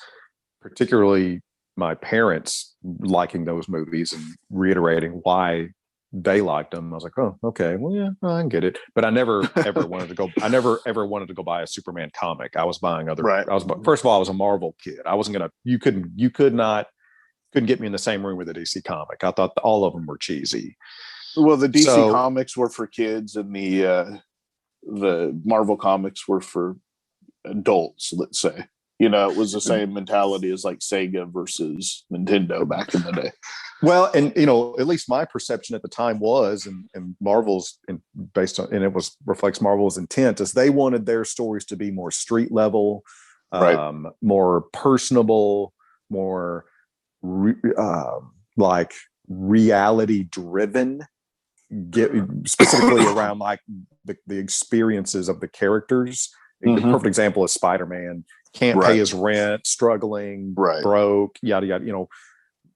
particularly my parents liking those movies and reiterating why they liked them. I was like, oh, okay, well, yeah, I can get it. But I never ever wanted to go. I never ever wanted to go buy a Superman comic. I was buying other. Right. First of all, I was a Marvel kid. I wasn't gonna. You couldn't get me in the same room with a DC comic. I thought all of them were cheesy. Well, the DC comics were for kids, and the Marvel comics were for adults. Let's say. It was the same mentality as like Sega versus Nintendo back in the day. Well, and at least my perception at the time was, and Marvel's, and based on, and it was reflects Marvel's intent, is they wanted their stories to be more street level, more personable, more like reality driven, specifically around like the experiences of the characters. The perfect example is Spider-Man. Can't pay his rent, struggling, broke, yada yada.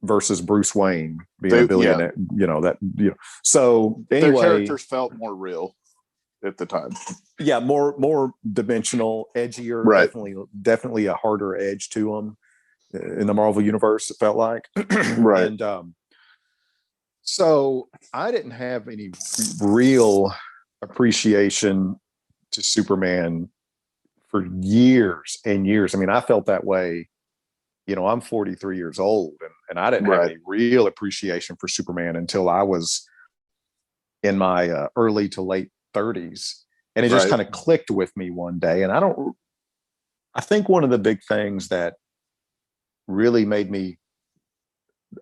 Versus Bruce Wayne being a billionaire. So anyway, their characters felt more real at the time. Yeah, more dimensional, edgier. Definitely a harder edge to them in the Marvel universe. It felt like And so I didn't have any real appreciation to Superman for years and years. I mean, I felt that way. I'm 43 years old, and I didn't have any real appreciation for Superman until I was in my early to late 30s. And it just kind of clicked with me one day. And I think one of the big things that really made me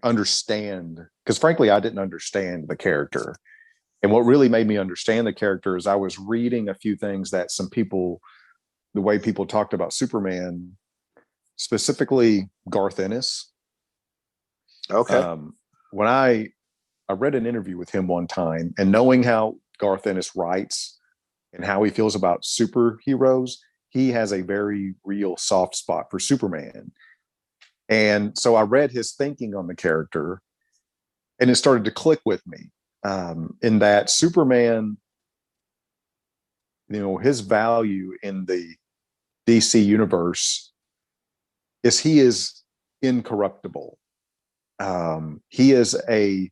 understand, because frankly, I didn't understand the character. And what really made me understand the character is I was reading a few things that the way people talked about Superman, specifically Garth Ennis. Okay. When I read an interview with him one time, and knowing how Garth Ennis writes and how he feels about superheroes, he has a very real soft spot for Superman. And so I read his thinking on the character, and it started to click with me in that Superman, his value in the DC universe is he is incorruptible. He is a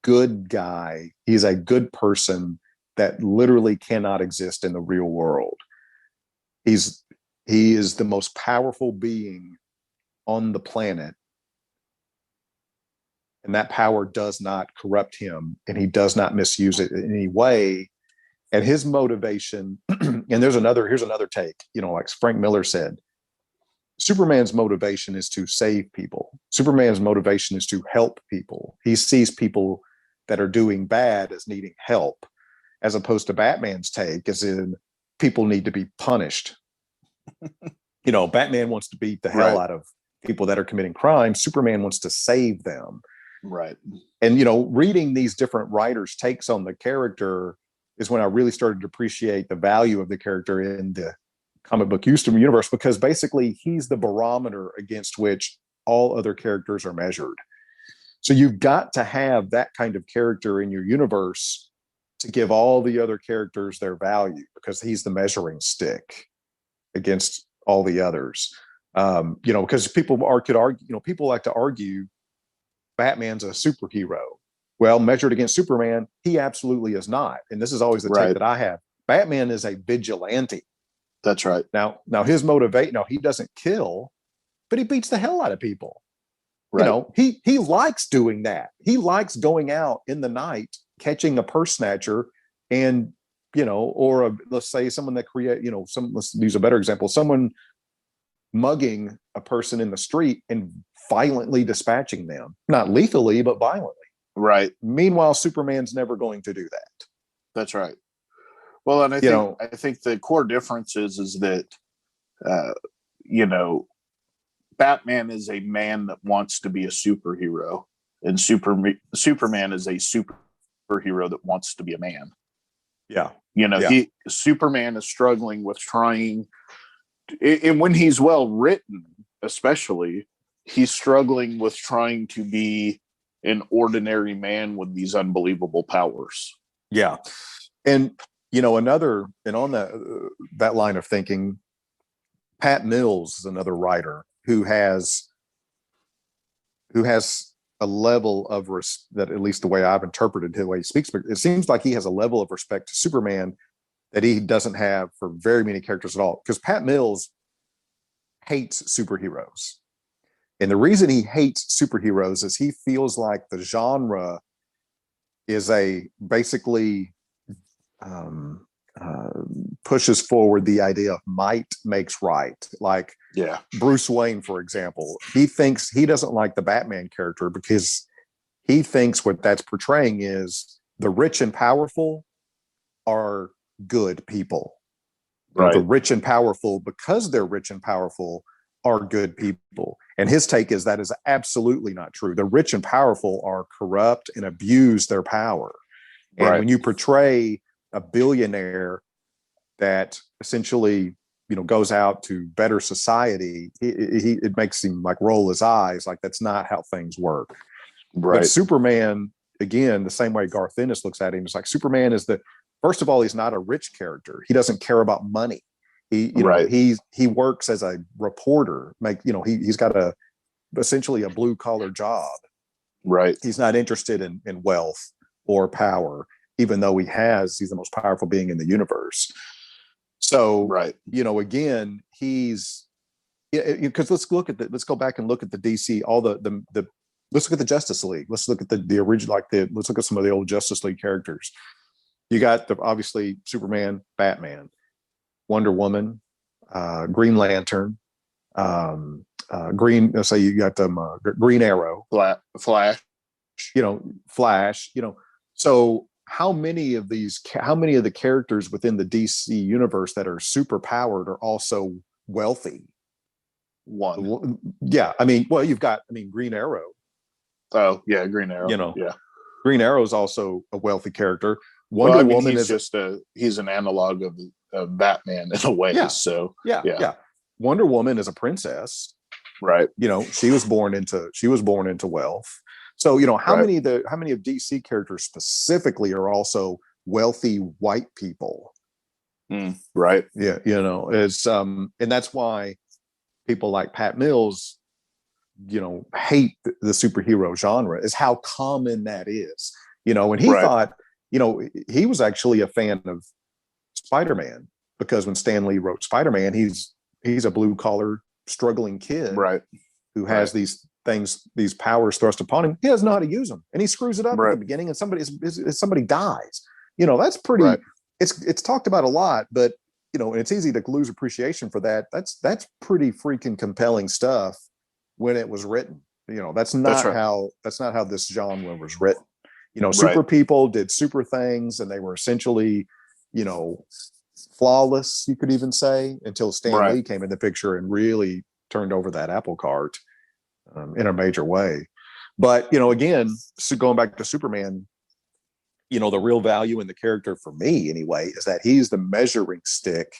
good guy. He's a good person that literally cannot exist in the real world. He is the most powerful being on the planet. And that power does not corrupt him, and he does not misuse it in any way. And his motivation, and here's another take, like Frank Miller said, Superman's motivation is to save people. Superman's motivation is to help people. He sees people that are doing bad as needing help, as opposed to Batman's take, as in people need to be punished. Batman wants to beat the hell out of people that are committing crime. Superman wants to save them. Right. And, reading these different writers' takes on the character is when I really started to appreciate the value of the character in the comic book universe, because basically he's the barometer against which all other characters are measured. So you've got to have that kind of character in your universe to give all the other characters their value, because he's the measuring stick against all the others. Because people could argue, people like to argue Batman's a superhero. Well, measured against Superman, he absolutely is not. And this is always the take that I have. Batman is a vigilante. That's right. Now his motivate. Now he doesn't kill, but he beats the hell out of people. Right. He likes doing that. He likes going out in the night, catching a purse snatcher, and let's say someone that let's use a better example, someone mugging a person in the street and violently dispatching them, not lethally, but violently. Right. Meanwhile, Superman's never going to do that. That's right. Well, and I think the core difference is that, you know, Batman is a man that wants to be a superhero, and Superman is a superhero that wants to be a man. Yeah. You know, Superman is struggling with trying, and when he's well written, especially, he's struggling with trying to be an ordinary man with these unbelievable powers. Yeah. And, you know, and on that line of thinking, Pat Mills is another writer who has a level of that, at least the way I've interpreted the way he speaks, but it seems like he has a level of respect to Superman that he doesn't have for very many characters at all. Because Pat Mills hates superheroes. And the reason he hates superheroes is he feels like the genre is basically pushes forward the idea of might makes right. Like Bruce Wayne, for example, he doesn't like the Batman character because he thinks what that's portraying is the rich and powerful are good people. Right. The rich and powerful, because they're rich and powerful, are good people. And his take is that is absolutely not true. The rich and powerful are corrupt and abuse their power. And when you portray a billionaire that essentially, you know, goes out to better society, it makes him like roll his eyes, like that's not how things work. Right. But Superman, again, the same way Garth Ennis looks at him, it's like Superman is first of all, he's not a rich character. He doesn't care about money. He works as a reporter. He's got essentially a blue collar job. Right. He's not interested in wealth or power, even though he's the most powerful being in the universe. So, you know, again, because let's go back and look at the DC, let's look at the Justice League. Let's look at the original, let's look at some of the old Justice League characters. You got obviously Superman, Batman, Wonder Woman, Green Lantern, Let's say you got Green Arrow, Flash. You know, Flash. You know, so how many of the characters within the DC universe that are super powered are also wealthy? One. Yeah, you've got Green Arrow. Oh yeah, Green Arrow. You know, yeah, Green Arrow is also a wealthy character. Wonder Woman is he's an analog of Batman in a way. Yeah. So yeah. Wonder Woman is a princess, right? You know, she was born into wealth. So you know how many of DC characters specifically are also wealthy white people, right? Yeah, you know, it's and that's why people like Pat Mills, you know, hate the superhero genre, is how common that is. You know, and he thought, you know, he was actually a fan of Spider-Man because when Stan Lee wrote Spider-Man, he's a blue collar struggling kid, who has these powers thrust upon him. He doesn't know how to use them, and he screws it up at the beginning, and somebody dies. You know, that's pretty. It's talked about a lot, but you know, and it's easy to lose appreciation for that. That's pretty freaking compelling stuff when it was written. You know, that's not how this genre was written. You know, super people did super things, and they were essentially, you know, flawless, you could even say, until Stan Lee came in the picture and really turned over that apple cart in a major way. But, you know, again, so going back to Superman, you know, the real value in the character for me anyway is that he's the measuring stick,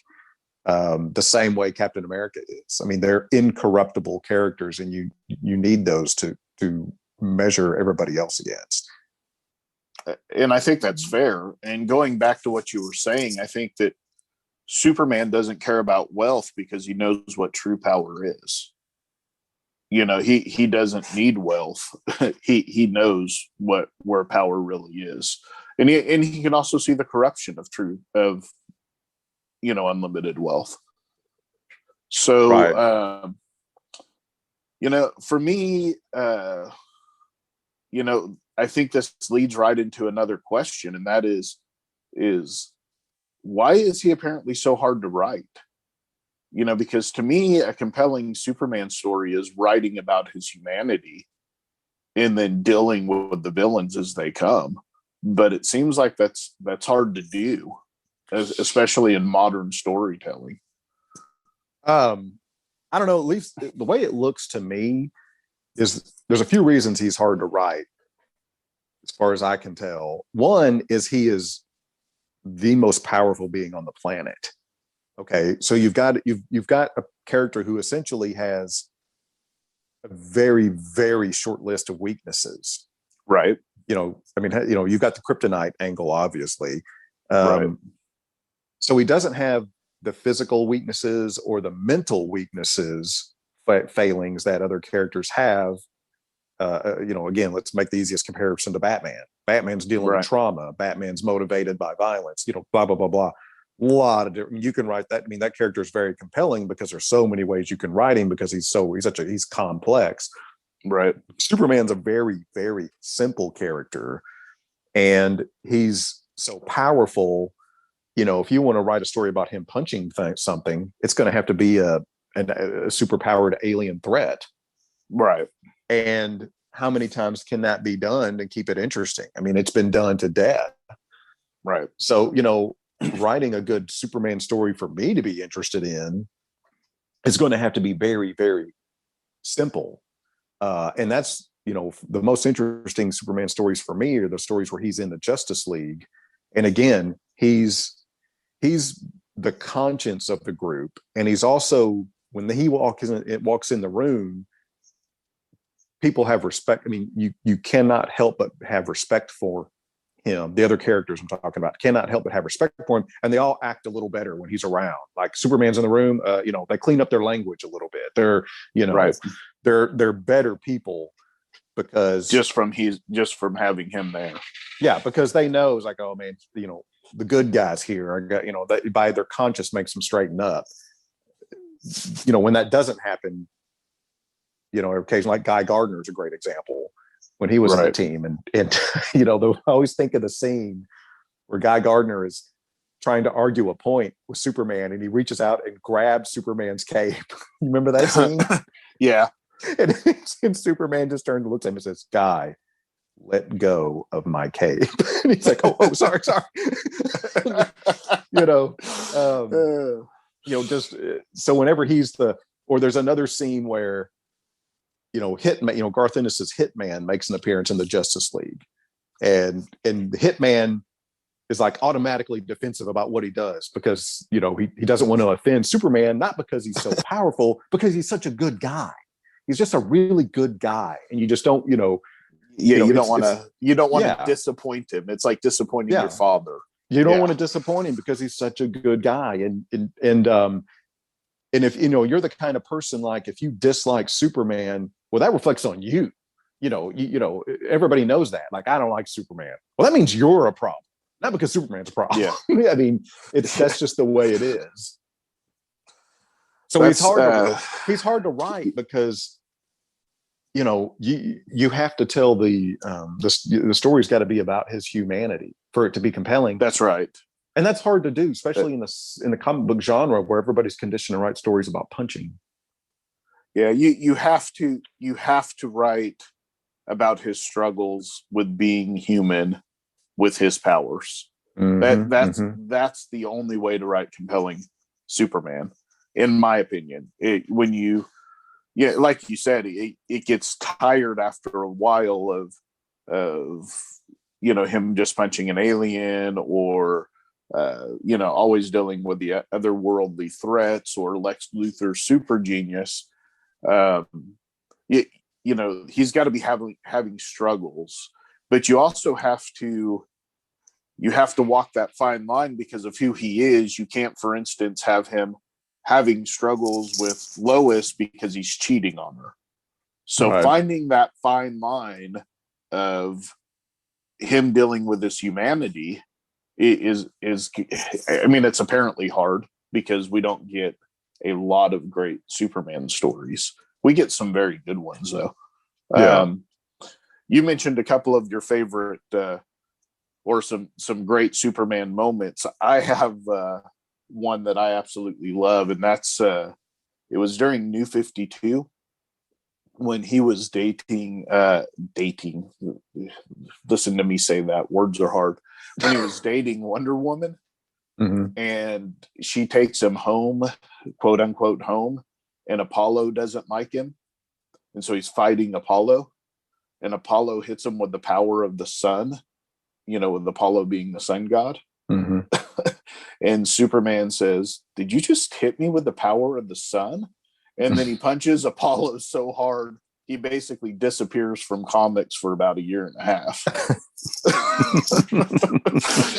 the same way Captain America is. I mean, they're incorruptible characters, and you need those to measure everybody else against. And I think that's fair. And going back to what you were saying, I think that Superman doesn't care about wealth because he knows what true power is. You know, he doesn't need wealth. he knows where power really is. And he can also see the corruption of you know, unlimited wealth. So you know, for me, you know, I think this leads right into another question, and that is why is he apparently so hard to write? You know, because to me, a compelling Superman story is writing about his humanity and then dealing with the villains as they come. But it seems like that's hard to do, especially in modern storytelling. I don't know. At least the way it looks to me is there's a few reasons he's hard to write, as far as I can tell. One is he is the most powerful being on the planet. Okay, so you've got a character who essentially has a very, very short list of weaknesses. Right. You've got the kryptonite angle, obviously. Right. So he doesn't have the physical weaknesses or the mental weaknesses, failings that other characters have. Again, let's make the easiest comparison to Batman. Batman's dealing with trauma. Batman's motivated by violence. Blah blah blah blah. A lot of different. You can write that. I mean, that character is very compelling because there's so many ways you can write him because he's complex. Right. Superman's a very, very simple character, and he's so powerful. If you want to write a story about him punching something, it's going to have to be a superpowered alien threat. Right. And how many times can that be done and keep it interesting? I mean, it's been done to death. Right. So, writing a good Superman story for me to be interested in is going to have to be very, very simple. And that's, the most interesting Superman stories for me are the stories where he's in the Justice League. And again, he's the conscience of the group. And he's also, when he walks in the room, people have respect. I mean, you cannot help but have respect for him. The other characters I'm talking about cannot help but have respect for him, and they all act a little better when he's around. Like Superman's in the room, they clean up their language a little bit. They're, right. they're better people because just from having him there. Yeah, because they know it's like, oh man, the good guys here are, that by their conscience makes them straighten up. When that doesn't happen, occasionally, like Guy Gardner is a great example when he was on the team, and I always think of the scene where Guy Gardner is trying to argue a point with Superman, and he reaches out and grabs Superman's cape. You remember that scene? Yeah. And Superman just turns and looks at him and says, "Guy, let go of my cape." And he's like, oh, sorry. Just so whenever there's another scene where, Hitman, Garth Ennis's Hitman makes an appearance in the Justice League, and the Hitman is like automatically defensive about what he does because, he doesn't want to offend Superman, not because he's so powerful, because he's such a good guy. He's just a really good guy. And you just don't, you don't want to disappoint him. It's like disappointing your father. You don't want to disappoint him because he's such a good guy. And if, you're the kind of person, like if you dislike Superman, well, that reflects on you. Everybody knows that. Like, I don't like Superman. Well, that means you're a problem, not because Superman's a problem. Yeah. I mean, that's just the way it is. So he's hard to write because, you have to tell the story's got to be about his humanity for it to be compelling. That's right. And that's hard to do, especially in the comic book genre where everybody's conditioned to write stories about punching. Yeah, you have to write about his struggles with being human with his powers. Mm-hmm, that's the only way to write compelling Superman, in my opinion. Like you said, it gets tired after a while of him just punching an alien or always dealing with the otherworldly threats or Lex Luthor's super genius. He's got to be having struggles, but you also have to walk that fine line because of who he is. You can't, for instance, have him having struggles with Lois because he's cheating on her. So finding that fine line of him dealing with this humanity is I mean, it's apparently hard because we don't get a lot of great Superman stories. We get some very good ones though. Yeah. You mentioned a couple of your favorite or some great Superman moments. I have one that I absolutely love, and that's it was during New 52 when he was dating, listen to me say that, words are hard. When he was dating Wonder Woman, and she takes him home, quote unquote home, and Apollo doesn't like him. And so he's fighting Apollo, and Apollo hits him with the power of the sun, with Apollo being the sun god. And Superman says, "Did you just hit me with the power of the sun?" And then he punches Apollo so hard, he basically disappears from comics for about a year and a half.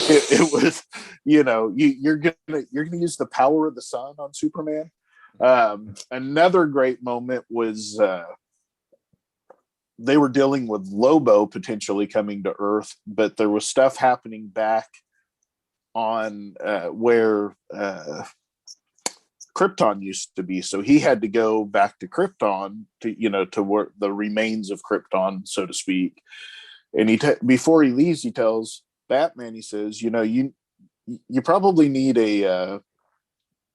it was, you're gonna use the power of the sun on Superman. Another great moment was they were dealing with Lobo potentially coming to Earth, but there was stuff happening back on where Krypton used to be, so he had to go back to Krypton to where the remains of Krypton, so to speak. And before he leaves, he tells Batman, he says, you probably need a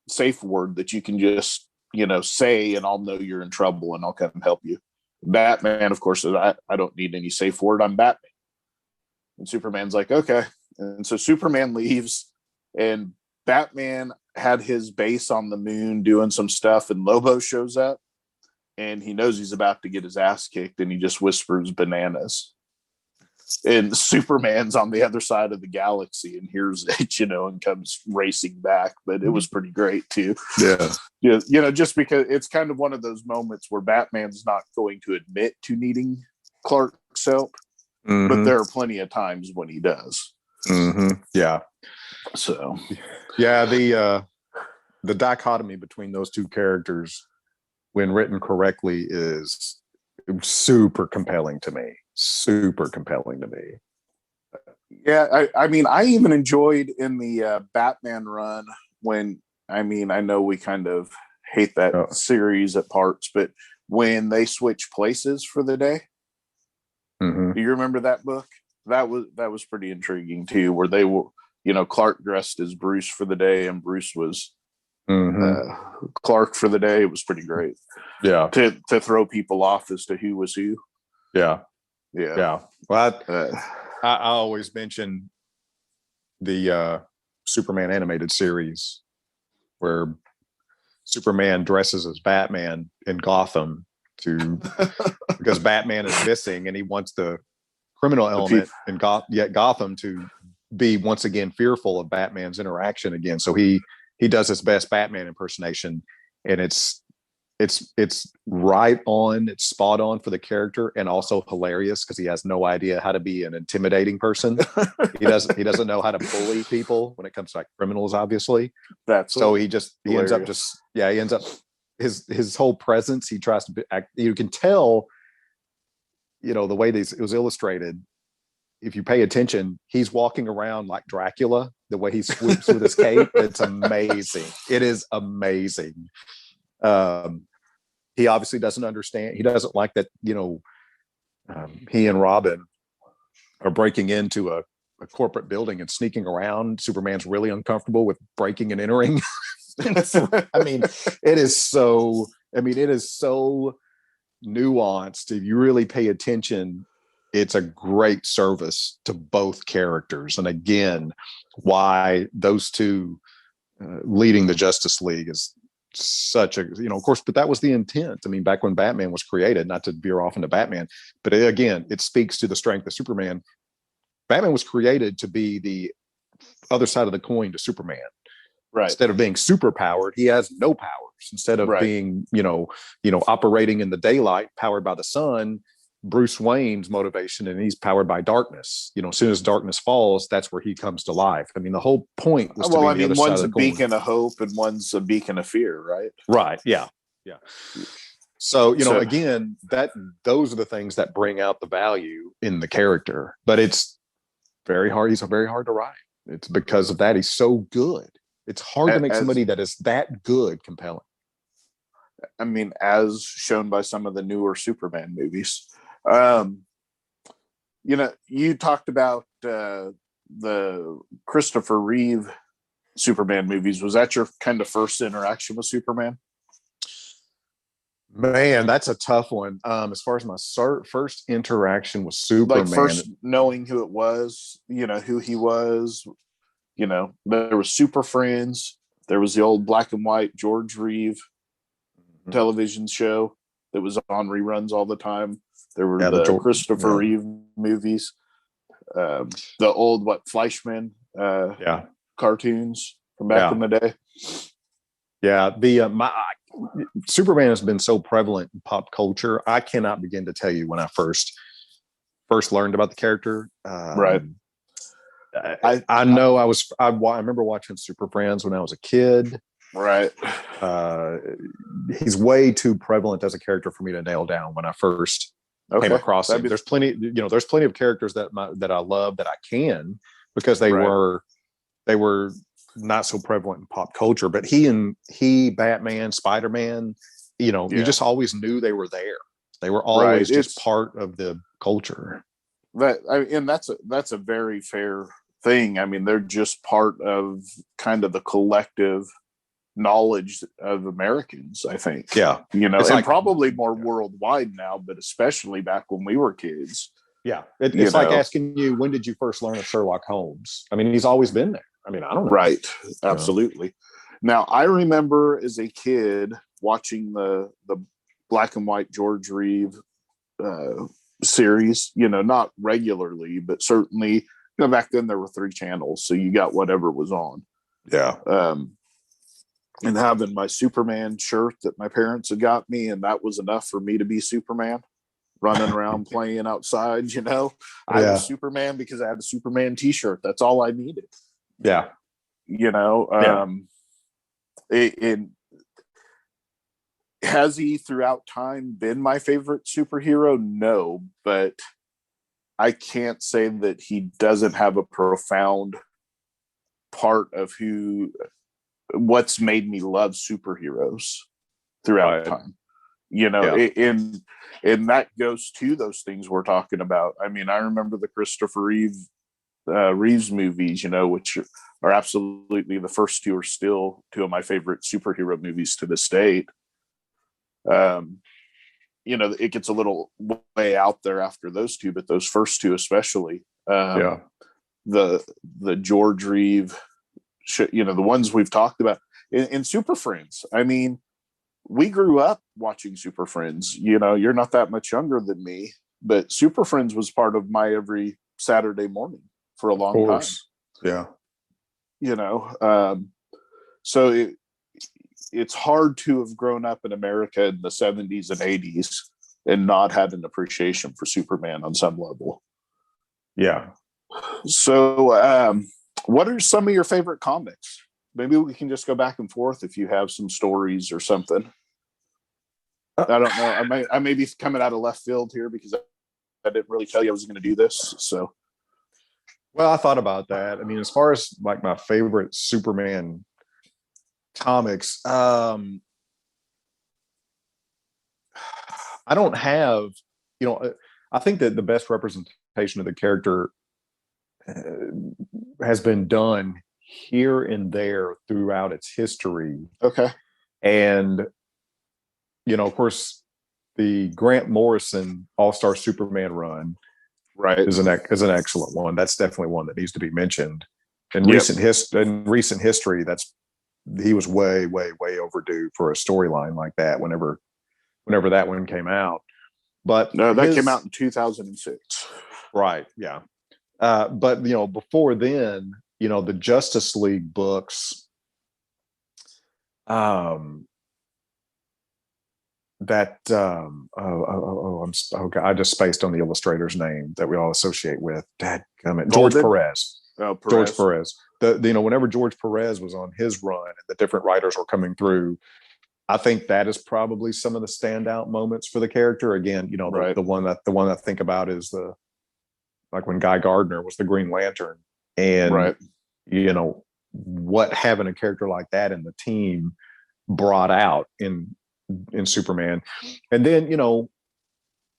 safe word that you can just say, and I'll know you're in trouble, and I'll come help you. Batman, of course, says, I don't need any safe word. I'm Batman. And Superman's like, okay. And so Superman leaves, and Batman had his base on the moon doing some stuff, and Lobo shows up, and he knows he's about to get his ass kicked, and he just whispers bananas. And Superman's on the other side of the galaxy and hears it, and comes racing back. But it was pretty great too. Yeah. Just because it's kind of one of those moments where Batman's not going to admit to needing Clark's help, but there are plenty of times when he does. Yeah. So, yeah, the dichotomy between those two characters, when written correctly, is super compelling to me. Yeah, I mean, I even enjoyed in the Batman run when, I know we kind of hate that series at parts, but when they switch places for the day, do you remember that book? That was pretty intriguing too, where they were, Clark dressed as Bruce for the day, and Bruce was Clark for the day. It was pretty great. Yeah, to throw people off as to who was who. Yeah. Well, I always mention the Superman animated series where Superman dresses as Batman in Gotham because Batman is missing, and he wants the criminal element in Gotham to be once again fearful of Batman's interaction again. So he does his best Batman impersonation, and it's right on, it's spot on for the character, and also hilarious because he has no idea how to be an intimidating person. he doesn't know how to bully people when it comes to criminals, obviously. He ends up his whole presence, he tries to act, you can tell, the way it was illustrated. If you pay attention, he's walking around like Dracula, the way he swoops with his cape. It's amazing. It is amazing. He obviously doesn't understand. He doesn't like that, he and Robin are breaking into a corporate building and sneaking around. Superman's really uncomfortable with breaking and entering. It is so nuanced. If you really pay attention, it's a great service to both characters. And again, why those two leading the Justice League is such a, of course, but that was the intent. Back when Batman was created, not to veer off into Batman, but again, it speaks to the strength of Superman. Batman was created to be the other side of the coin to Superman. Right. Instead of being super powered, he has no powers. Instead of being, operating in the daylight, powered by the sun, Bruce Wayne's motivation, and he's powered by darkness. As soon as darkness falls, that's where he comes to life. The whole point was to be the other side of the coin. One's a beacon of hope and one's a beacon of fear, right? Right. Yeah. So, again, those are the things that bring out the value in the character. But it's very hard. He's very hard to write. It's because of that. He's so good. It's hard to make somebody that is that good compelling. As shown by some of the newer Superman movies. You talked about the Christopher Reeve Superman movies. Was that your kind of first interaction with Superman? Man, that's a tough one. As far as my first interaction with Superman, like first knowing who it was, who he was. There was Super Friends. There was the old black and white George Reeve television show that was on reruns all the time. There were the Christopher Reeve movies, the old Fleischman cartoons from back in the day. Yeah, the Superman has been so prevalent in pop culture. I cannot begin to tell you when I first learned about the character. Right. I know I remember watching Super Friends when I was a kid. Right. He's way too prevalent as a character for me to nail down when I first came across him. There's plenty of characters that I love that I can, because they were not so prevalent in pop culture. But he, Batman, Spider-Man, you just always knew they were there. They were always just part of the culture. And that's a very fair thing. I mean, they're just part of kind of the collective knowledge of Americans, I think. Yeah. And probably more worldwide now, but especially back when we were kids. Yeah. It's like asking you, when did you first learn of Sherlock Holmes? I mean, he's always been there. I mean, I don't know. Right. Absolutely. Now, I remember as a kid watching the black and white George Reeve series, not regularly, but certainly, back then there were 3 channels, so you got whatever was on. Yeah. And having my Superman shirt that my parents had got me, and that was enough for me to be Superman, running around playing outside. I was Superman because I had a Superman t-shirt. That's all I needed. Yeah. Has he throughout time been my favorite superhero? No, but I can't say that he doesn't have a profound part of what's made me love superheroes throughout time. And that goes to those things we're talking about. I mean, I remember the Christopher Reeves movies, which are absolutely, the first 2 are still 2 of my favorite superhero movies to this date. It gets a little way out there after those 2, but those first 2 especially. The George Reeve, the ones we've talked about in Super Friends. I mean, we grew up watching Super Friends. You're not that much younger than me, but Super Friends was part of my every Saturday morning for a long time. Yeah. So it's hard to have grown up in America in the 70s and 80s and not had an appreciation for Superman on some level. Yeah. So what are some of your favorite comics? Maybe we can just go back and forth if you have some stories or something. I don't know. I may be coming out of left field here because I didn't really tell you I was going to do this. So, well, I thought about that. I mean, as far as like my favorite Superman comics, I don't have, I think that the best representation of the character has been done here and there throughout its history. Okay. And, of course, the Grant Morrison All-Star Superman run is an excellent one. That's definitely one that needs to be mentioned. In recent history, he was way, way, way overdue for a storyline like that whenever that one came out. But no, that came out in 2006. Right. Yeah. But before then, the Justice League books, I just spaced on the illustrator's name that we all associate with. George Perez. Oh, Perez. George Perez. Whenever George Perez was on his run and the different writers were coming through, I think that is probably some of the standout moments for the character. Again, the one that I think about is like when Guy Gardner was the Green Lantern, and what having a character like that in the team brought out in Superman. And then,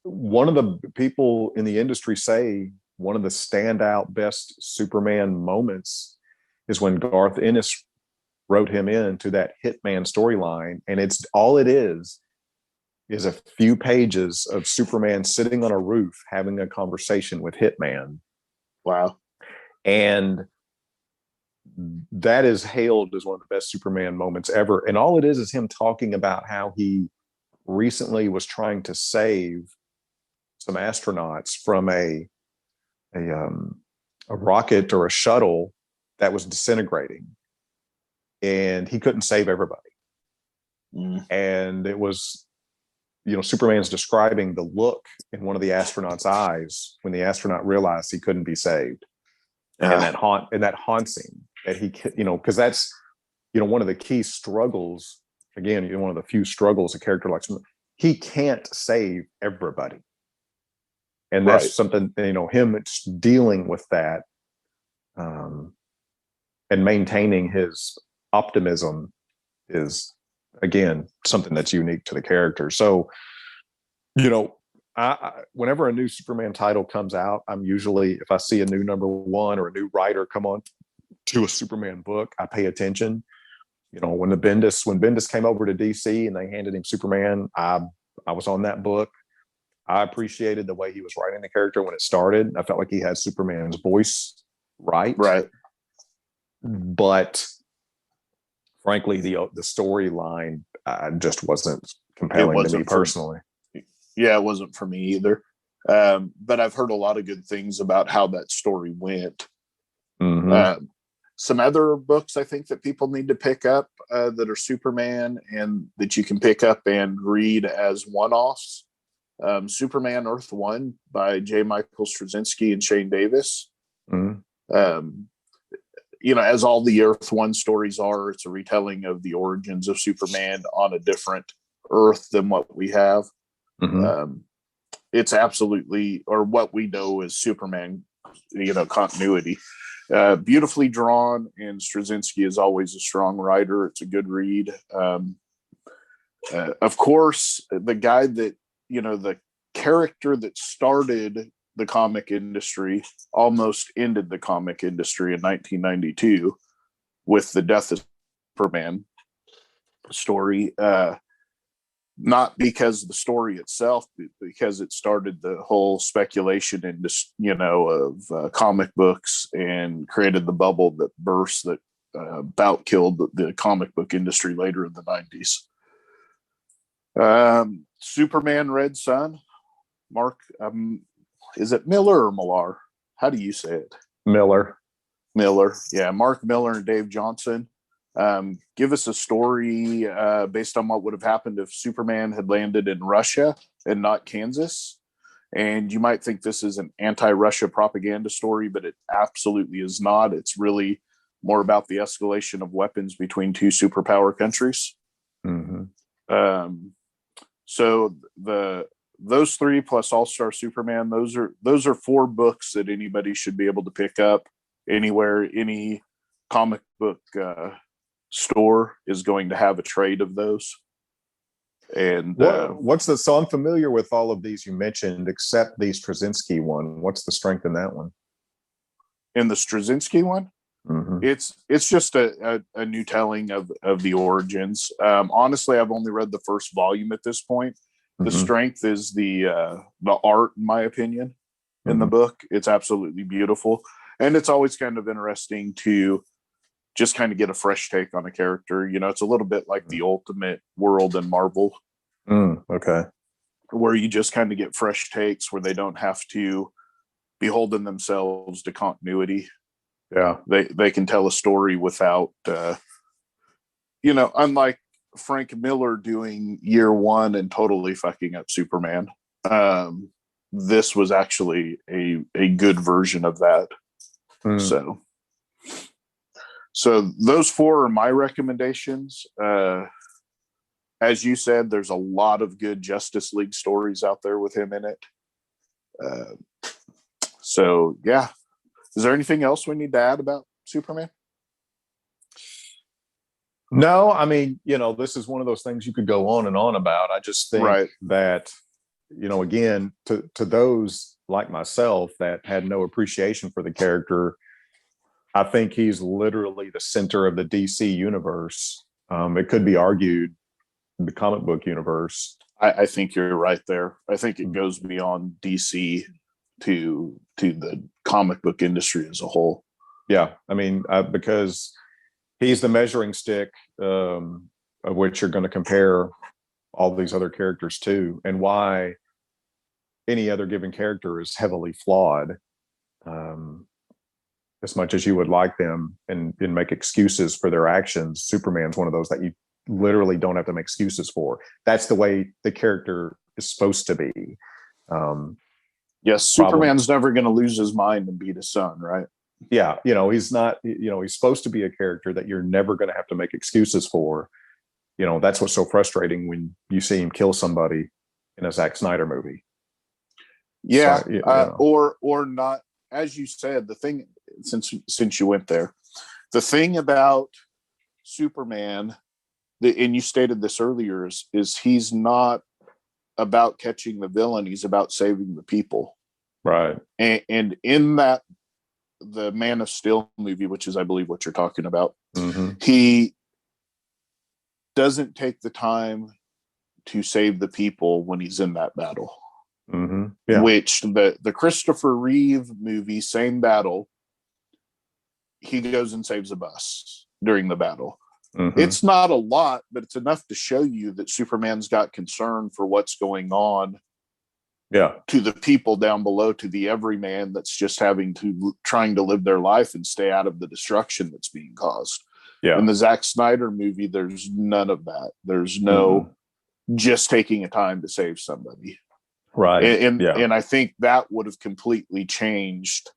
one of the people in the industry say one of the standout best Superman moments is when Garth Ennis wrote him into that Hitman storyline. And it's all it is is a few pages of Superman sitting on a roof having a conversation with Hitman. Wow. And that is hailed as one of the best Superman moments ever. And all it is him talking about how he recently was trying to save some astronauts from a rocket or a shuttle that was disintegrating, and he couldn't save everybody. And it was, Superman's describing the look in one of the astronauts' eyes when the astronaut realized he couldn't be saved. And that haunts him, that he, because that's, one of the key struggles, again, one of the few struggles a character like he can't save everybody. And that's something, him dealing with that, and maintaining his optimism is, again, something that's unique to the character. So, whenever a new Superman title comes out, I'm usually, if I see a new #1 or a new writer come on to a Superman book, I pay attention. When Bendis came over to DC and they handed him Superman, I was on that book. I appreciated the way he was writing the character when it started. I felt like he had Superman's voice right. But frankly, the storyline just wasn't compelling to me personally. Yeah, it wasn't for me either. But I've heard a lot of good things about how that story went. Some other books I think that people need to pick up that are Superman and that you can pick up and read as one-offs. Superman Earth 1 by J. Michael Straczynski and Shane Davis. As all the Earth 1 stories are, it's a retelling of the origins of Superman on a different Earth than what we have. It's absolutely, or what we know as Superman, continuity. Beautifully drawn, and Straczynski is always a strong writer. It's a good read. Of course, the guy that, the character that started the comic industry almost ended the comic industry in 1992 with the Death of Superman story. Not because of the story itself, but because it started the whole speculation of comic books and created the bubble that burst that about killed the comic book industry later in the 90s. Superman Red Sun, Mark, is it Miller or Millar? How do you say it? Miller. Yeah, Mark Miller and Dave Johnson. Give us a story based on what would have happened if Superman had landed in Russia and not Kansas. And you might think this is an anti-Russia propaganda story, but it absolutely is not. It's really more about the escalation of weapons between two superpower countries. So those three plus All-Star Superman, those are 4 books that anybody should be able to pick up anywhere. Any comic book store is going to have a trade of those. And so I'm familiar with all of these you mentioned, except the Straczynski one. What's the strength in that one? In the Straczynski one, it's just a new telling of the origins. Honestly, I've only read the first volume at this point. The strength is the art, in my opinion, in the book. It's absolutely beautiful, and it's always kind of interesting to just kind of get a fresh take on a character. It's a little bit like the Ultimate World in Marvel. Okay. Where you just kind of get fresh takes where they don't have to beholden themselves to continuity. Yeah. They can tell a story without, unlike Frank Miller doing Year One and totally fucking up Superman. This was actually a good version of that. So those 4 are my recommendations. As you said, there's a lot of good Justice League stories out there with him in it. So yeah. Is there anything else we need to add about Superman? No, I mean, this is one of those things you could go on and on about. I just think that, again, to those like myself that had no appreciation for the character, I think he's literally the center of the DC universe. It could be argued the comic book universe. I think you're right there. I think it goes beyond DC to the comic book industry as a whole. Yeah, I mean, because he's the measuring stick of which you're going to compare all these other characters to, and why any other given character is heavily flawed. As much as you would like them and make excuses for their actions, Superman's one of those that you literally don't have to make excuses for. That's the way the character is supposed to be. Yes, Superman's never going to lose his mind and beat his son, right? Yeah, he's not. He's supposed to be a character that you're never going to have to make excuses for. That's what's so frustrating when you see him kill somebody in a Zack Snyder movie. Yeah, so, or not. As you said, the thing, since you went there, the thing about Superman, and you stated this earlier, is he's not about catching the villain. He's about saving the people. Right. And in that, the Man of Steel movie, which is, I believe, what you're talking about, he doesn't take the time to save the people when he's in that battle. Yeah. Which the Christopher Reeve movie, same battle, he goes and saves a bus during the battle. It's not a lot, but it's enough to show you that Superman's got concern for what's going on. Yeah, to the people down below, to the everyman that's just trying to live their life and stay out of the destruction that's being caused. Yeah. In the Zack Snyder movie, there's none of that. There's no just taking a time to save somebody. Right. And I think that would have completely changed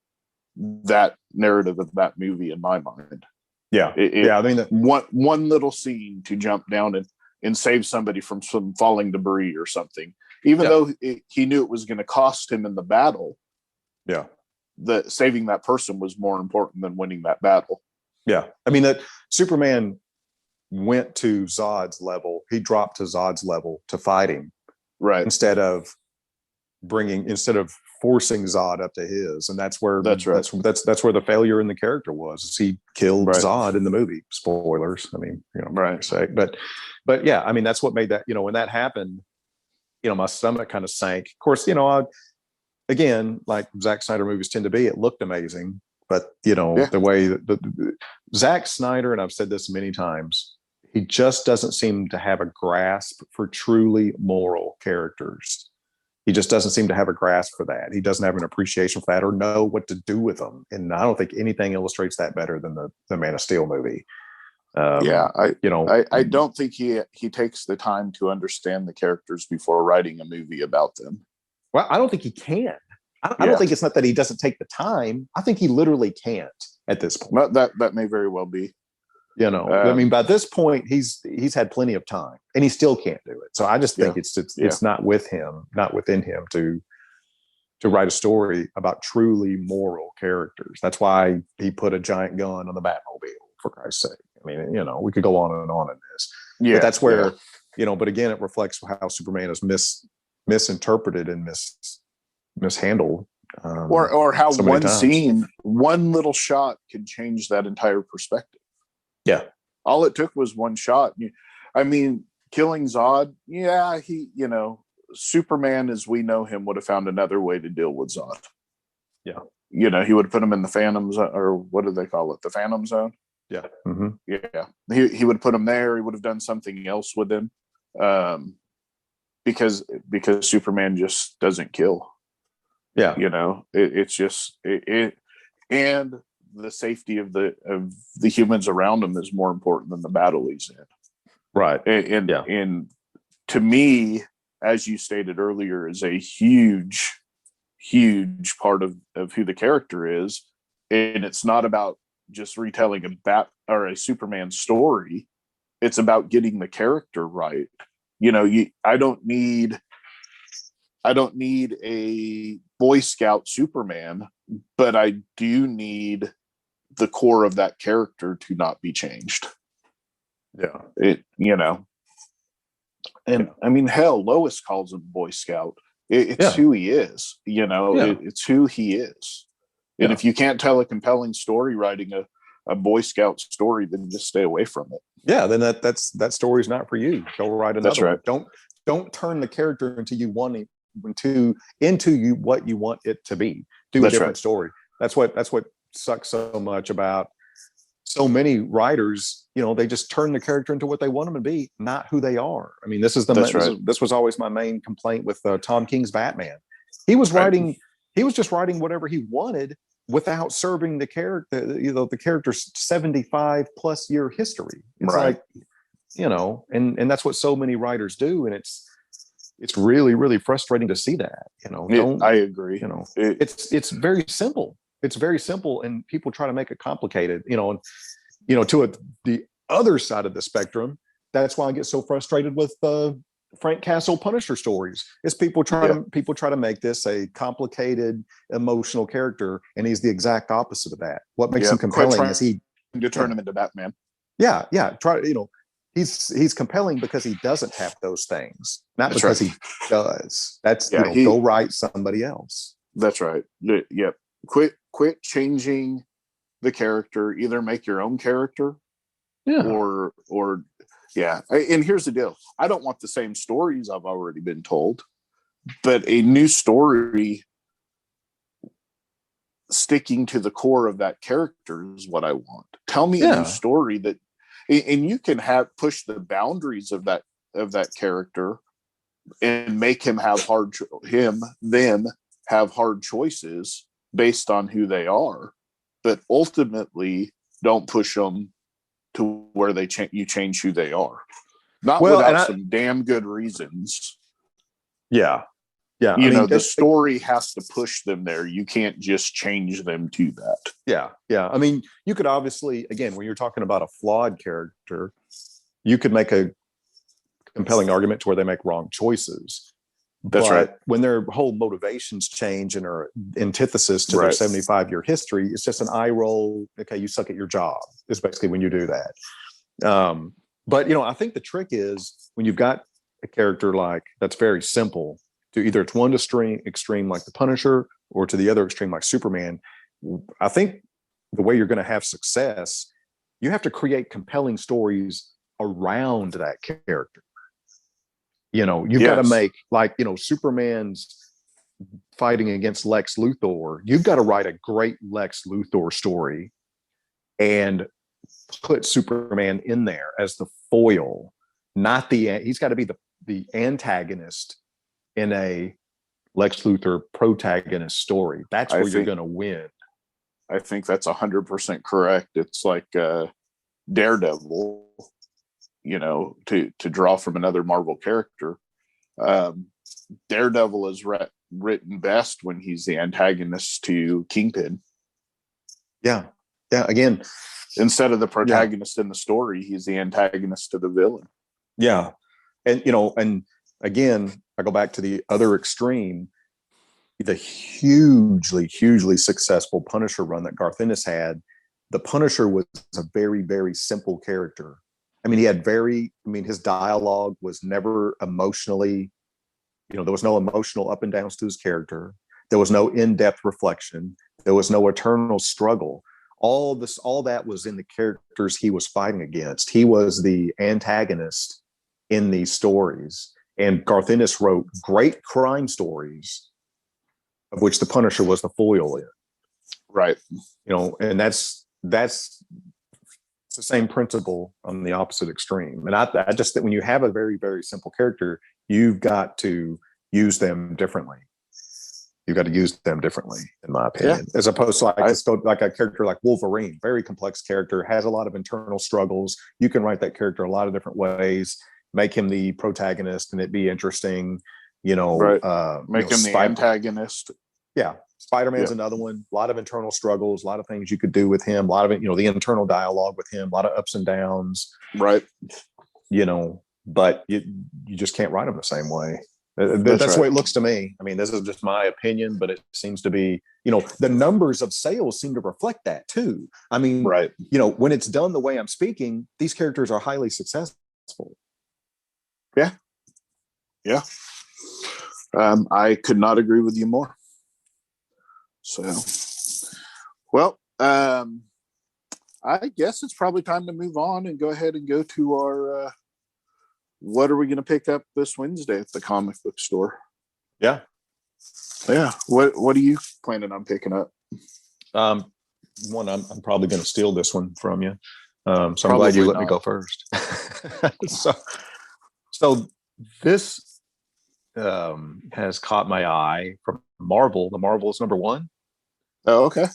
that narrative of that movie in my mind. Yeah. I mean, one little scene to jump down and save somebody from some falling debris or something, even though he knew it was going to cost him in the battle. Yeah. Saving that person was more important than winning that battle. Yeah. I mean, that Superman went to Zod's level. He dropped to Zod's level to fight him. Right. Instead of forcing Zod up to his, and that's where that's where the failure in the character was. He killed Zod in the movie. Spoilers. I mean, right. Say, but yeah, I mean, that's what made that. When that happened, my stomach kind of sank. Of course, again, like Zack Snyder movies tend to be, it looked amazing, but the way the Zack Snyder, and I've said this many times, he just doesn't seem to have a grasp for truly moral characters. He just doesn't seem to have a grasp for that. He doesn't have an appreciation for that or know what to do with them. And I don't think anything illustrates that better than the Man of Steel movie. I don't think he takes the time to understand the characters before writing a movie about them. Well, I don't think he can. I don't think it's not that he doesn't take the time. I think he literally can't at this point. That may very well be. I mean, by this point, he's had plenty of time, and he still can't do it. So I just think it's not within him to write a story about truly moral characters. That's why he put a giant gun on the Batmobile, for Christ's sake. I mean, we could go on and on in this. Yeah, but that's where but again, it reflects how Superman is misinterpreted and mishandled. Or how one little shot can change that entire perspective. Yeah. All it took was one shot. I mean, killing Zod, Superman as we know him would have found another way to deal with Zod. Yeah. He would have put him in the Phantom Zone, or what do they call it? The Phantom Zone? Yeah. Yeah. He would have put him there. He would have done something else with him. Because Superman just doesn't kill. Yeah. It's just and the safety of the humans around him is more important than the battle he's in. Right. And to me, as you stated earlier, is a huge part of who the character is. And it's not about just retelling a Superman story. It's about getting the character right. I don't need a Boy Scout Superman, but I do need the core of that character to not be changed. Yeah. I mean, hell, Lois calls him Boy Scout. It's who he is, it's who he is. And if you can't tell a compelling story writing a Boy Scout story, then just stay away from it. Yeah. Then that story's not for you. Go write another. That's right. don't turn the character into you wanting into you what you want it to be. Do a different story. That's what sucks so much about so many writers. They just turn the character into what they want them to be, not who they are. I mean, this was always my main complaint with Tom King's Batman. He was writing, he was just writing whatever he wanted without serving the character, the character's 75 plus year history. It's like, and that's what so many writers do. And it's really, really frustrating to see that, I agree. It's very simple. It's very simple. And people try to make it complicated, to the other side of the spectrum. That's why I get so frustrated with Frank Castle Punisher stories. Is people try to make this a complicated, emotional character, and he's the exact opposite of that. What makes him compelling is he to turn him into Batman. Yeah. He's compelling because he doesn't have those things, not because he does. That's go write somebody else. That's right. Yep. Quit changing the character. Either make your own character, or And here's the deal: I don't want the same stories I've already been told, but a new story sticking to the core of that character is what I want. Tell me a new story that, and you can push the boundaries of that character and make him have them have hard choices based on who they are, but ultimately don't push them to where you change who they are. Not without some damn good reasons. Yeah. Yeah. The story has to push them there. You can't just change them to that. Yeah. Yeah. I mean, you could obviously, again, when you're talking about a flawed character, you could make a compelling argument to where they make wrong choices. That's right. When their whole motivations change and are antithesis to their 75-year history, it's just an eye roll. Okay, you suck at your job. Is basically when you do that. But I think the trick is when you've got a character like that's very simple, to either it's one extreme like the Punisher or to the other extreme like Superman. I think the way you're going to have success, you have to create compelling stories around that character. You've got to make Superman's fighting against Lex Luthor. You've got to write a great Lex Luthor story and put Superman in there as the foil, not he's got to be the antagonist in a Lex Luthor protagonist story. That's where you're going to win. I think that's 100% correct. It's like Daredevil, to draw from another Marvel character. Daredevil is written best when he's the antagonist to Kingpin. Yeah. Yeah. Again, instead of the protagonist in the story, he's the antagonist to the villain. Yeah. And, and again, I go back to the other extreme, the hugely, hugely successful Punisher run that Garth Ennis had. The Punisher was a very, very simple character. I mean, his dialogue was never emotionally, there was no emotional up and downs to his character. There was no in-depth reflection. There was no eternal struggle. All that was in the characters he was fighting against. He was the antagonist in these stories. And Garth Ennis wrote great crime stories, of which the Punisher was the foil in. Right. And that's it's the same principle on the opposite extreme. And I just think when you have a very, very simple character, you've got to use them differently. You've got to use them differently, in my opinion, as opposed to like a character like Wolverine, very complex character, has a lot of internal struggles. You can write that character a lot of different ways, make him the protagonist and it be interesting, make him the antagonist. Yeah. Spider-Man's another one, a lot of internal struggles, a lot of things you could do with him, a lot of it, the internal dialogue with him, a lot of ups and downs. Right. But you just can't write him the same way. That's the way it looks to me. I mean, this is just my opinion, but it seems to be, the numbers of sales seem to reflect that too. I mean, when it's done the way I'm speaking, these characters are highly successful. Yeah. Yeah. I could not agree with you more. So, well, I guess it's probably time to move on and go ahead and go to what are we going to pick up this Wednesday at the comic book store? Yeah. What are you planning on picking up? One, I'm probably going to steal this one from you. So I'm Probably glad you let not. me go first. so this has caught my eye from Marvel. The Marvel is number one. Oh, okay.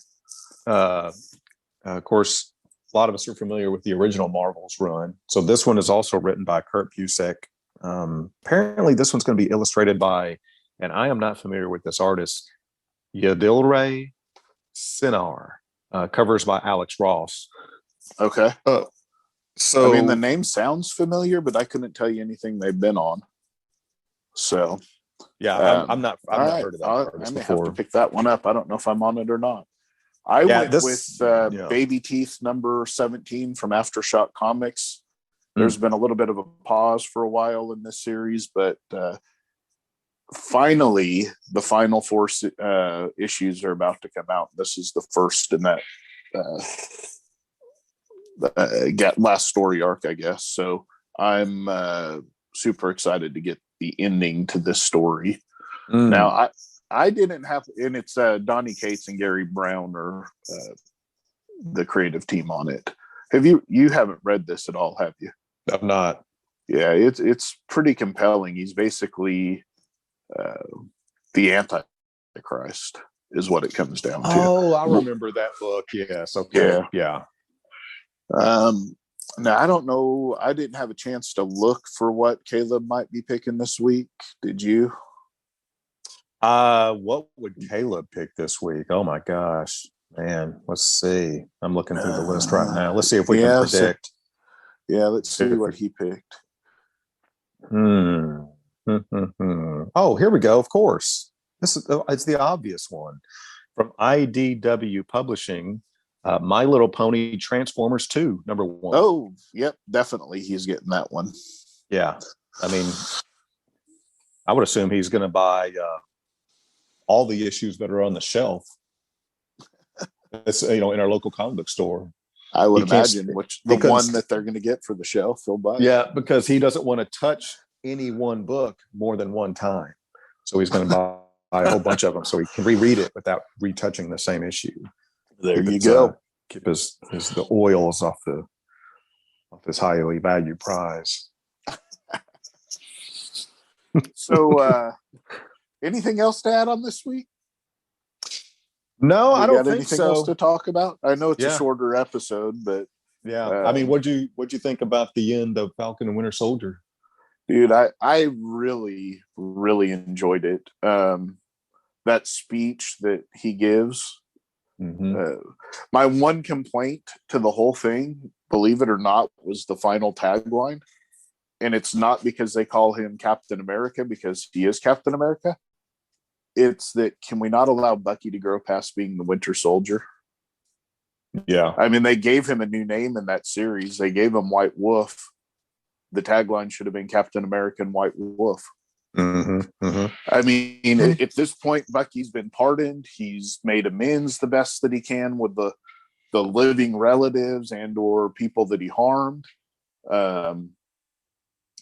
Of course, a lot of us are familiar with the original Marvel's run. So this one is also written by Kurt Busiek. Apparently, this one's going to be illustrated by, and I am not familiar with this artist, Yadilray Sinar. Covers by Alex Ross. Okay. So I mean, the name sounds familiar, but I couldn't tell you anything they've been on. So yeah, I've not heard of that I may have to pick that one up. I don't know if I'm on it or not. I went with Babyteeth number 17 from Aftershock Comics. There's been a little bit of a pause for a while in this series, but finally, the final four issues are about to come out. This is the first in that last story arc, I guess. So I'm super excited to get the ending to this story. Now, I didn't have, and it's Donnie Cates and Gary Brown are the creative team on it. You haven't read this at all, have you? I've not. Yeah, it's pretty compelling. He's basically the Antichrist is what it comes down to. Oh, I remember that book. Yes. Okay. Yeah. Now I don't know. I didn't have a chance to look for what Caleb might be picking this week. Did you? What would Caleb pick this week? Oh my gosh, man. Let's see. I'm looking through the list right now. Let's see if we can predict. Let's see what he picked. Oh, here we go. Of course, it's the obvious one from IDW Publishing. My Little Pony Transformers 2, number 1. Oh, yep, definitely he's getting that one. Yeah, I mean, I would assume he's going to buy all the issues that are on the shelf. It's in our local comic book store. I would imagine the one that they're going to get for the shelf, they'll buy. Yeah, because he doesn't want to touch any one book more than one time. So he's going to buy a whole bunch of them so he can reread it without retouching the same issue. There you go. Keep the oils off this highly valued prize. So, anything else to add on this week? No, I don't think anything so. Else to talk about? I know it's a shorter episode, but yeah. I mean, what'd you think about the end of Falcon and Winter Soldier? Dude, I really, really enjoyed it. That speech that he gives. My one complaint to the whole thing, believe it or not, was the final tagline. And it's not because they call him Captain America, because he is Captain America. It's that, can we not allow Bucky to grow past being the Winter Soldier? Yeah. I mean, they gave him a new name in that series. They gave him White Wolf. The tagline should have been Captain America and White Wolf. I mean, at this point, Bucky's been pardoned. He's made amends the best that he can with the living relatives and or people that he harmed.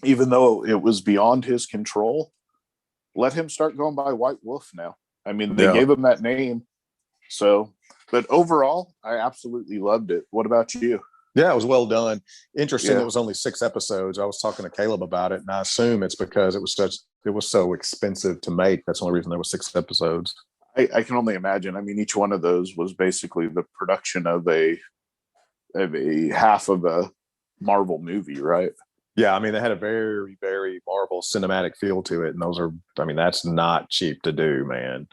Even though it was beyond his control, let him start going by White Wolf now. I mean, they gave him that name. So, but overall, I absolutely loved it. What about you? Yeah, it was well done. Interesting. It was only 6 episodes. I was talking to Caleb about it, and I assume it's because it was so expensive to make. That's the only reason there were 6 episodes. I can only imagine. I mean, each one of those was basically the production of a half of a Marvel movie, right? Yeah, I mean, they had a very, very Marvel cinematic feel to it, and that's not cheap to do, man.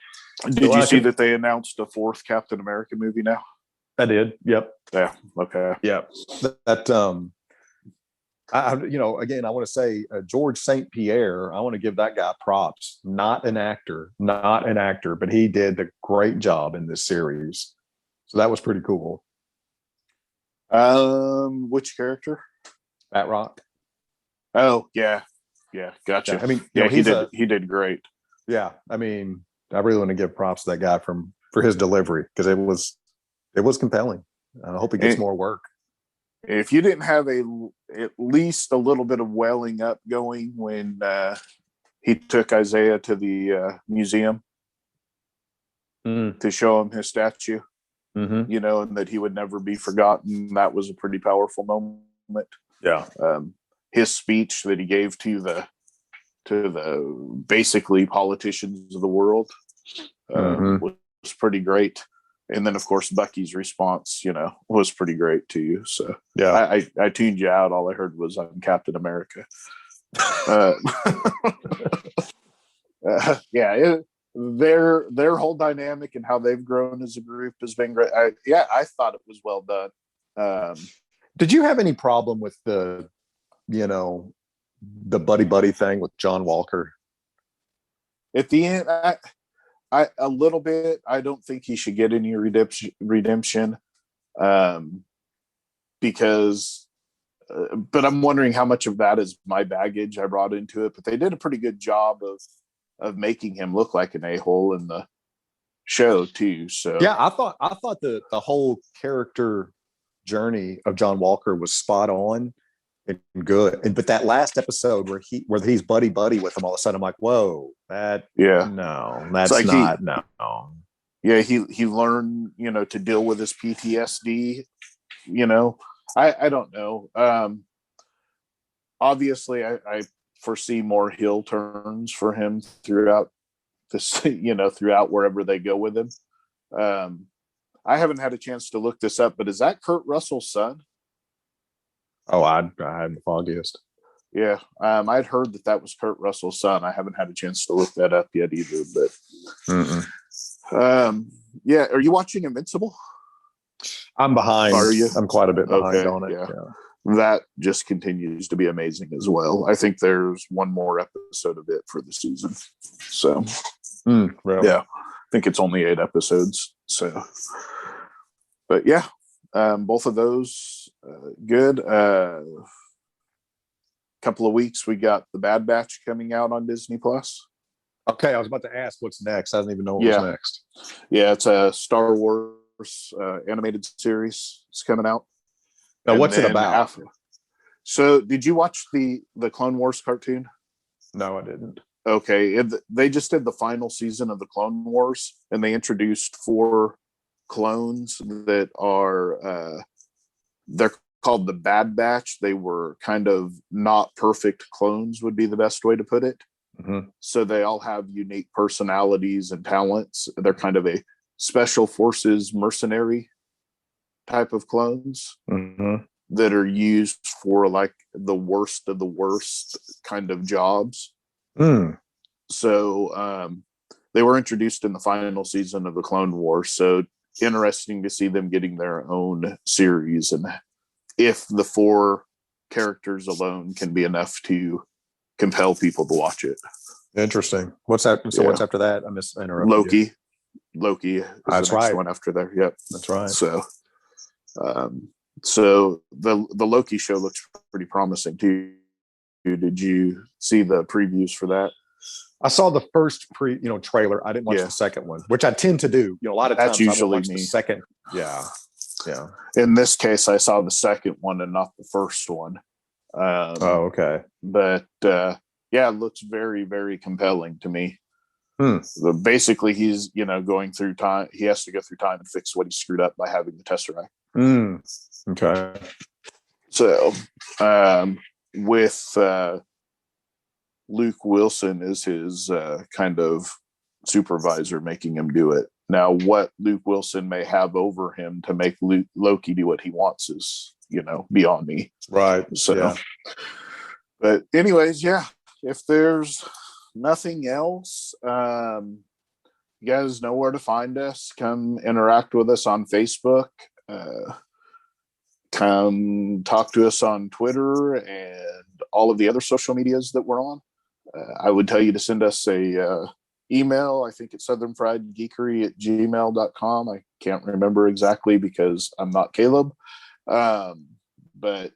Did you see that they announced a 4th Captain America movie now? I did. Yep. Yeah. Okay. Yeah. Again, I want to say George St. Pierre. I want to give that guy props. Not an actor, but he did a great job in this series. So that was pretty cool. Which character? Fat Rock. Oh yeah, gotcha. Yeah, I mean, he did great. Yeah, I mean, I really want to give props to that guy for his delivery, because it was compelling. I hope he gets more work. if you didn't have at least a little bit of welling up going when he took Isaiah to the museum to show him his statue, Mm-hmm. you know, and that he would never be forgotten. That was a pretty powerful moment. Yeah. His speech that he gave to the basically politicians of the world was pretty great. And then, of course, Bucky's response, you know, was pretty great too. So yeah, I tuned you out. All I heard was "I'm Captain America." Their whole dynamic and how they've grown as a group has been great. I thought it was well done. Did you have any problem with the buddy thing with John Walker? At the end, I a little bit. I don't think he should get any redemption, because. But I'm wondering how much of that is my baggage I brought into it. But they did a pretty good job of making him look like an a-hole in the show too. So yeah, I thought the whole character journey of John Walker was spot on and good. But that last episode where he's buddy with him, all of a sudden I'm like, whoa, that's like no. Yeah, he learned, you know, to deal with his PTSD. You know, I don't know. Obviously, I foresee more heel turns for him throughout this, you know, throughout wherever they go with him. I haven't had a chance to look this up, but is that Kurt Russell's son? Oh, I had the foggiest. Yeah, I'd heard that was Kurt Russell's son. I haven't had a chance to look that up yet either. But yeah, are you watching Invincible? I'm behind. Are you? I'm quite a bit behind on it. Yeah. That just continues to be amazing as well. I think there's one more episode of it for the season. So, really? Yeah, I think it's only 8 episodes. So, but yeah, both of those good. Couple of weeks, we got The Bad Batch coming out on Disney Plus. Okay, I was about to ask what's next. I don't even know what was next. Yeah, it's a Star Wars animated series. It's coming out. Now, what's it about? So, did you watch the Clone Wars cartoon? No, I didn't. Okay, they just did the final season of the Clone Wars, and they introduced 4 clones that are they're called the Bad Batch. They were kind of not perfect clones, would be the best way to put it. Mm-hmm. So they all have unique personalities and talents. They're kind of a special forces mercenary type of clones that are used for like the worst of the worst kind of jobs. So they were introduced in the final season of the Clone Wars. So interesting to see them getting their own series, and if the 4 characters alone can be enough to compel people to watch it. Interesting. What's that? So what's after that? I interrupted Loki. Loki is that's the next right. one after there. Yep. That's right. So the Loki show looks pretty promising too. Did you see the previews for that? I saw the first trailer. I didn't watch the second one, which I tend to do. A lot of That's times usually I watch me. the second. Yeah. In this case, I saw the second one and not the first one. Okay. But it looks very, very compelling to me. Basically, he's going through time. He has to go through time and fix what he screwed up by having the Tesseract. Okay. So, with Luke Wilson as his kind of supervisor, making him do it. Now, what Luke Wilson may have over him to make Loki do what he wants is, beyond me. Right. So, but anyways, if there's nothing else, you guys know where to find us. Come interact with us on Facebook. Come talk to us on Twitter and all of the other social medias that we're on. I would tell you to send us a email. I think it's southernfriedgeekery@gmail.com. I can't remember exactly because I'm not Caleb. But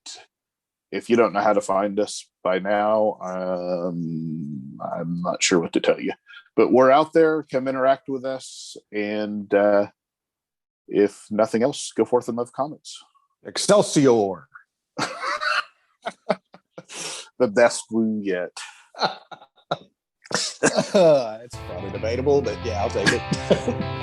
if you don't know how to find us by now, I'm not sure what to tell you. But we're out there. Come interact with us. And if nothing else, go forth and love comments. Excelsior. The best woo yet. It's probably debatable, but yeah, I'll take it.